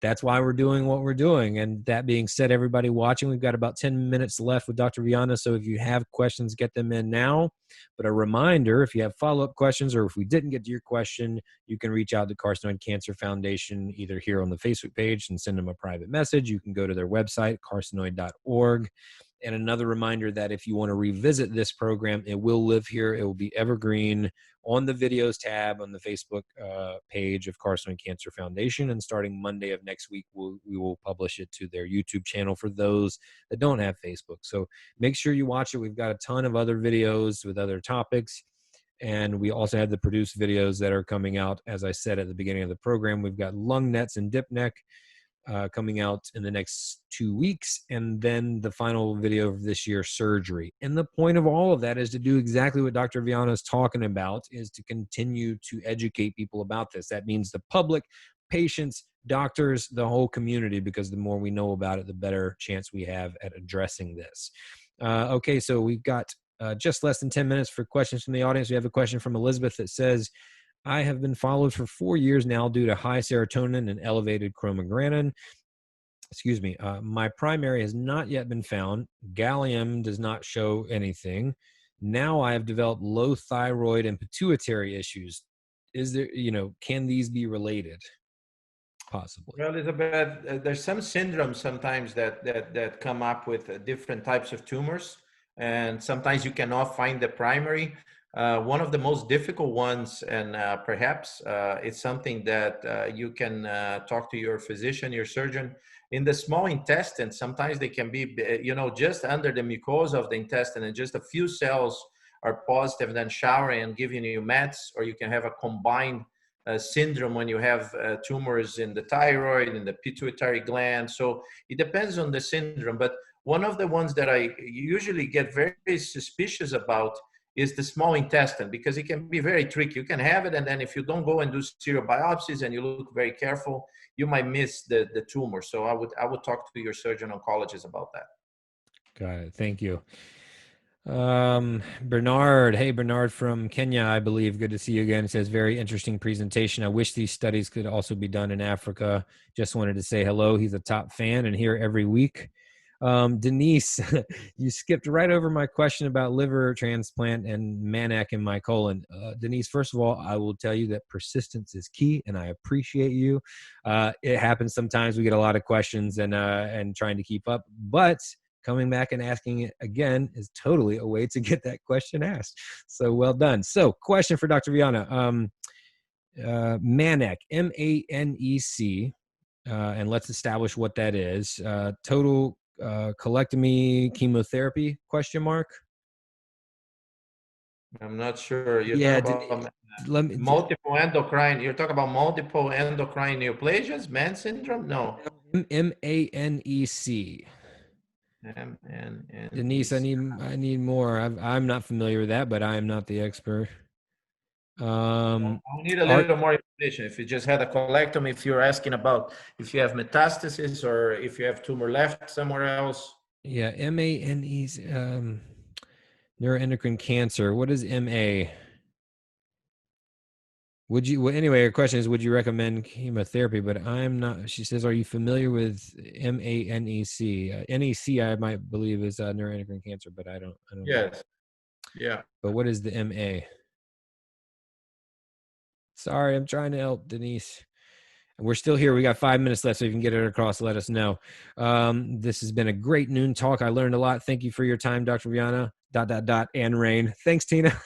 That's why we're doing what we're doing. And that being said, everybody watching, we've got about 10 minutes left with Dr. Vianna. So if you have questions, get them in now. But a reminder, if you have follow-up questions, or if we didn't get to your question, you can reach out to Carcinoid Cancer Foundation, either here on the Facebook page and send them a private message. You can go to their website, carcinoid.org. And another reminder that if you want to revisit this program, it will live here. It will be evergreen on the videos tab on the Facebook page of Carcinoid Cancer Foundation. And starting Monday of next week, we will publish it to their YouTube channel for those that don't have Facebook. So make sure you watch it. We've got a ton of other videos with other topics. And we also have the produced videos that are coming out. As I said at the beginning of the program, we've got lung nets and dip neck coming out in the next 2 weeks, and then the final video of this year, surgery. And the point of all of that is to do exactly what Dr. Vianna is talking about, is to continue to educate people about this. That means the public, patients, doctors, the whole community, because the more we know about it, the better chance we have at addressing this. Okay, so we've got just less than 10 minutes for questions from the audience. We have a question from Elizabeth that says, I have been followed for 4 years now due to high serotonin and elevated chromogranin. Excuse me. My primary has not yet been found. Gallium does not show anything. Now I have developed low thyroid and pituitary issues. Is there, can these be related? Possibly. Well, Elizabeth, there's some syndromes sometimes that come up with different types of tumors, and sometimes you cannot find the primary. One of the most difficult ones, and perhaps it's something that you can talk to your physician, your surgeon. In the small intestine, sometimes they can be, just under the mucosa of the intestine, and just a few cells are positive, and then showering and giving you meds, or you can have a combined syndrome when you have tumors in the thyroid, in the pituitary gland. So it depends on the syndrome. But one of the ones that I usually get very suspicious about is the small intestine, because it can be very tricky. You can have it, and then if you don't go and do serial biopsies and you look very careful, you might miss the tumor. So I would talk to your surgeon oncologist about that. Got it. Thank you. Bernard, hey, Bernard from Kenya, I believe. Good to see you again. It says, very interesting presentation. I wish these studies could also be done in Africa. Just wanted to say hello. He's a top fan and here every week. Denise, you skipped right over my question about liver transplant and MANAC in my colon. Denise, first of all, I will tell you that persistence is key, and I appreciate you. It happens sometimes. We get a lot of questions and trying to keep up, but coming back and asking it again is totally a way to get that question asked. So well done. So question for Dr. Vianna. MANEC, M-A-N-E-C, and let's establish what that is. Total colectomy chemotherapy, question mark? I'm not sure. You're Yeah, talking about multiple endocrine. You're talking about multiple endocrine neoplasias, Mann syndrome? No. M-A-N-E-C. M-N-N-E-C. Denise, I need more. I'm not familiar with that, but I am not the expert. I need a little more information. If you just had a colectomy, if you're asking about if you have metastasis or if you have tumor left somewhere else. Yeah, M-A-N-E-C. Neuroendocrine cancer. What is MA? Would you, well, anyway, her question is, would you recommend chemotherapy? But I'm not, she says, are you familiar with MANEC? NEC, I might believe is neuroendocrine cancer, but I don't know. Yes. Yeah. But what is the MA? Sorry, I'm trying to help Denise. We're still here. We got 5 minutes left, so you can get it across. Let us know. This has been a great noon talk. I learned a lot. Thank you for your time, Dr. Vianna. ... And Rain. Thanks, Tina.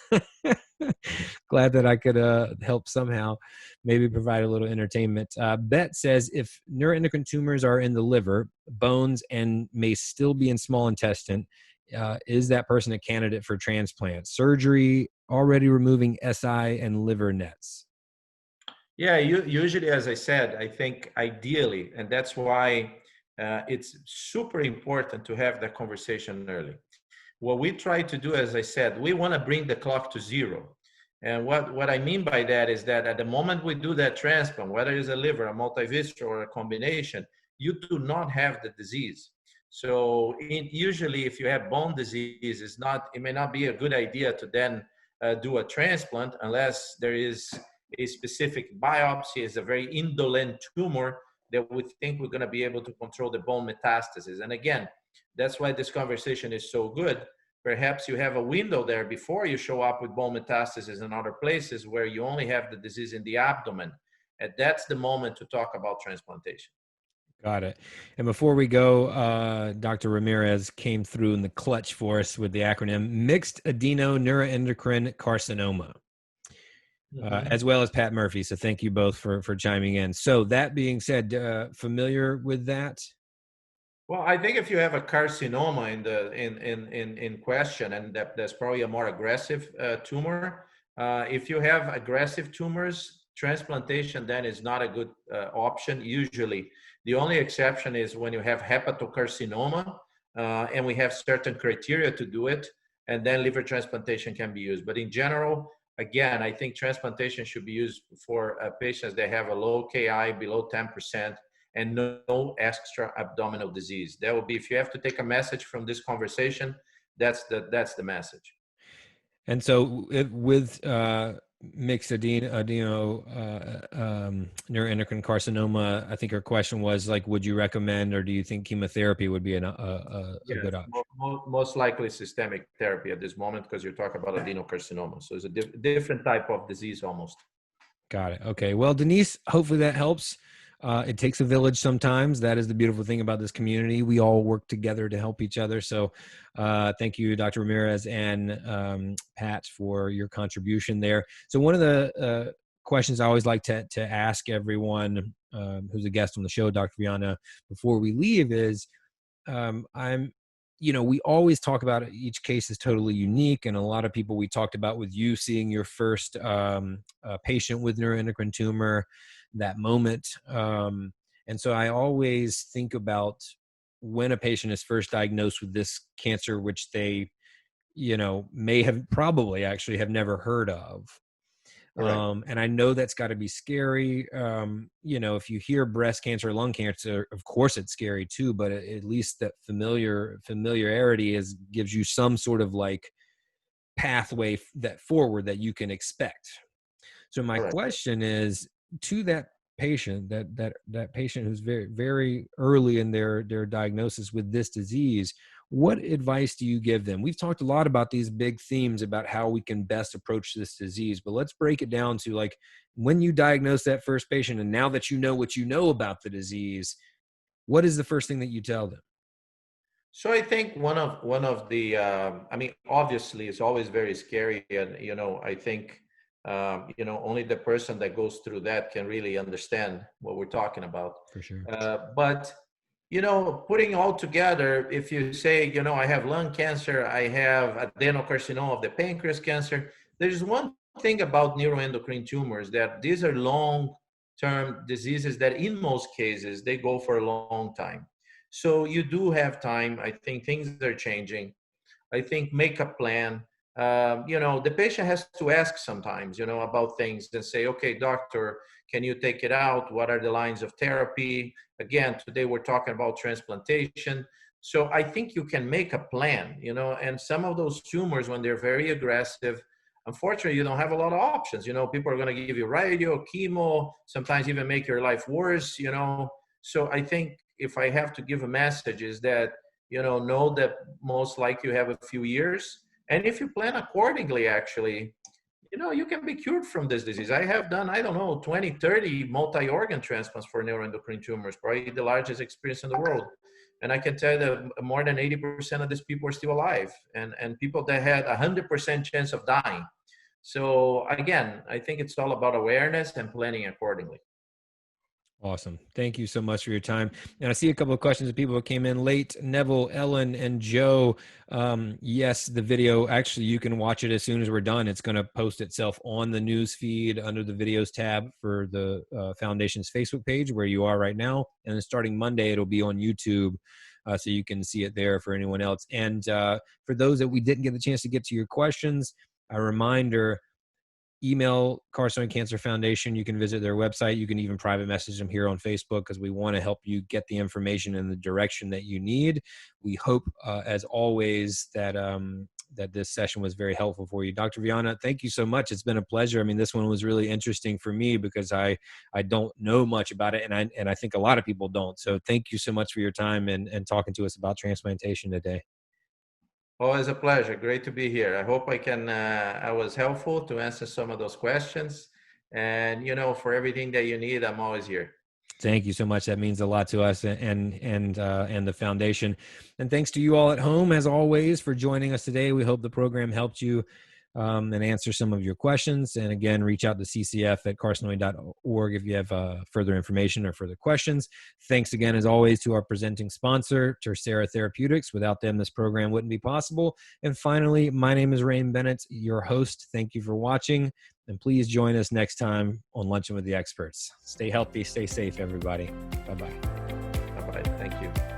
Glad that I could help somehow, maybe provide a little entertainment. Bet says if neuroendocrine tumors are in the liver, bones, and may still be in small intestine, is that person a candidate for transplant? Surgery, already removing SI and liver nets. Yeah, usually, as I said, I think ideally, and that's why it's super important to have that conversation early. What we try to do, as I said, we want to bring the clock to zero. And what I mean by that is that at the moment we do that transplant, whether it's a liver, a multivisceral, or a combination, you do not have the disease. So usually if you have bone disease, it may not be a good idea to then do a transplant unless there is a specific biopsy, is a very indolent tumor that we think we're going to be able to control the bone metastasis. And again, that's why this conversation is so good. Perhaps you have a window there before you show up with bone metastasis in other places where you only have the disease in the abdomen. And that's the moment to talk about transplantation. Got it. And before we go, Dr. Ramirez came through in the clutch for us with the acronym mixed adeno-neuroendocrine carcinoma. As well as Pat Murphy. So thank you both for chiming in. So that being said, familiar with that? Well, I think if you have a carcinoma in question, and that's probably a more aggressive tumor. If you have aggressive tumors, transplantation then is not a good option. Usually, the only exception is when you have hepatocarcinoma, and we have certain criteria to do it, and then liver transplantation can be used. But in general, again, I think transplantation should be used for patients that have a low KI below 10% and no extra abdominal disease. That would be, if you have to take a message from this conversation, that's the message. And so with mixed adeno neuroendocrine carcinoma, I think her question was like, would you recommend, or do you think chemotherapy would be a good option? Most likely systemic therapy at this moment, because you're talking about adenocarcinoma. So it's a different type of disease almost. Got it. Okay. Well, Denise, hopefully that helps. It takes a village sometimes. That is the beautiful thing about this community. We all work together to help each other. So thank you, Dr. Ramirez and Pat, for your contribution there. So one of the questions I always like to ask everyone who's a guest on the show, Dr. Vianna, before we leave is, we always talk about each case is totally unique. And a lot of people we talked about with you seeing your first patient with neuroendocrine tumor, that moment. And so I always think about when a patient is first diagnosed with this cancer, which they, may have probably actually have never heard of. And I know that's got to be scary. If you hear breast cancer or lung cancer, of course it's scary too, but at least that familiarity gives you some sort of like pathway forward that you can expect. So my question is to that patient, that patient who's very, very early in their diagnosis with this disease, what advice do you give them? We've talked a lot about these big themes about how we can best approach this disease, but let's break it down to like when you diagnose that first patient, and now that you know what you know about the disease, what is the first thing that you tell them? So I think one of the, obviously it's always very scary, and I think only the person that goes through that can really understand what we're talking about. For sure. But putting all together, if you say, I have lung cancer, I have adenocarcinoma of the pancreas cancer, there's one thing about neuroendocrine tumors, that these are long-term diseases that in most cases, they go for a long time. So you do have time. I think things are changing. I think make a plan. The patient has to ask sometimes, about things and say, okay, doctor, can you take it out? What are the lines of therapy? Again, today we're talking about transplantation. So I think you can make a plan, you know, and some of those tumors, when they're very aggressive, unfortunately, you don't have a lot of options. You know, people are going to give you radio, chemo, sometimes even make your life worse, you know. So I think if I have to give a message is that, you know that most likely you have a few years. And if you plan accordingly, actually, you know, you can be cured from this disease. I have done, I don't know, 20, 30 multi-organ transplants for neuroendocrine tumors, probably the largest experience in the world. And I can tell you that more than 80% of these people are still alive, and people that had 100% chance of dying. So again, I think it's all about awareness and planning accordingly. Awesome. Thank you so much for your time. And I see a couple of questions of people who came in late. Neville, Ellen, and Joe. Yes, the video, actually, you can watch it as soon as we're done. It's going to post itself on the news feed under the videos tab for the Foundation's Facebook page where you are right now. And then starting Monday, it'll be on YouTube. So you can see it there for anyone else. And for those that we didn't get the chance to get to your questions, a reminder, email Carcinoid Cancer Foundation. You can visit their website. You can even private message them here on Facebook because we want to help you get the information in the direction that you need. We hope, as always, that that this session was very helpful for you. Dr. Vianna, thank you so much. It's been a pleasure. I mean, this one was really interesting for me because I don't know much about it, and I think a lot of people don't. So thank you so much for your time and talking to us about transplantation today. Always a pleasure. Great to be here. I hope I was helpful to answer some of those questions. And, you know, for everything that you need, I'm always here. Thank you so much. That means a lot to us and the foundation. And thanks to you all at home, as always, for joining us today. We hope the program helped you and answer some of your questions. And again, reach out to ccf@carcinoid.org if you have further information or further questions. Thanks again, as always, to our presenting sponsor, Tercera Therapeutics. Without them, this program wouldn't be possible. And finally, my name is Rain Bennett, your host. Thank you for watching. And please join us next time on Luncheon with the Experts. Stay healthy, stay safe, everybody. Bye-bye. Bye-bye. Thank you.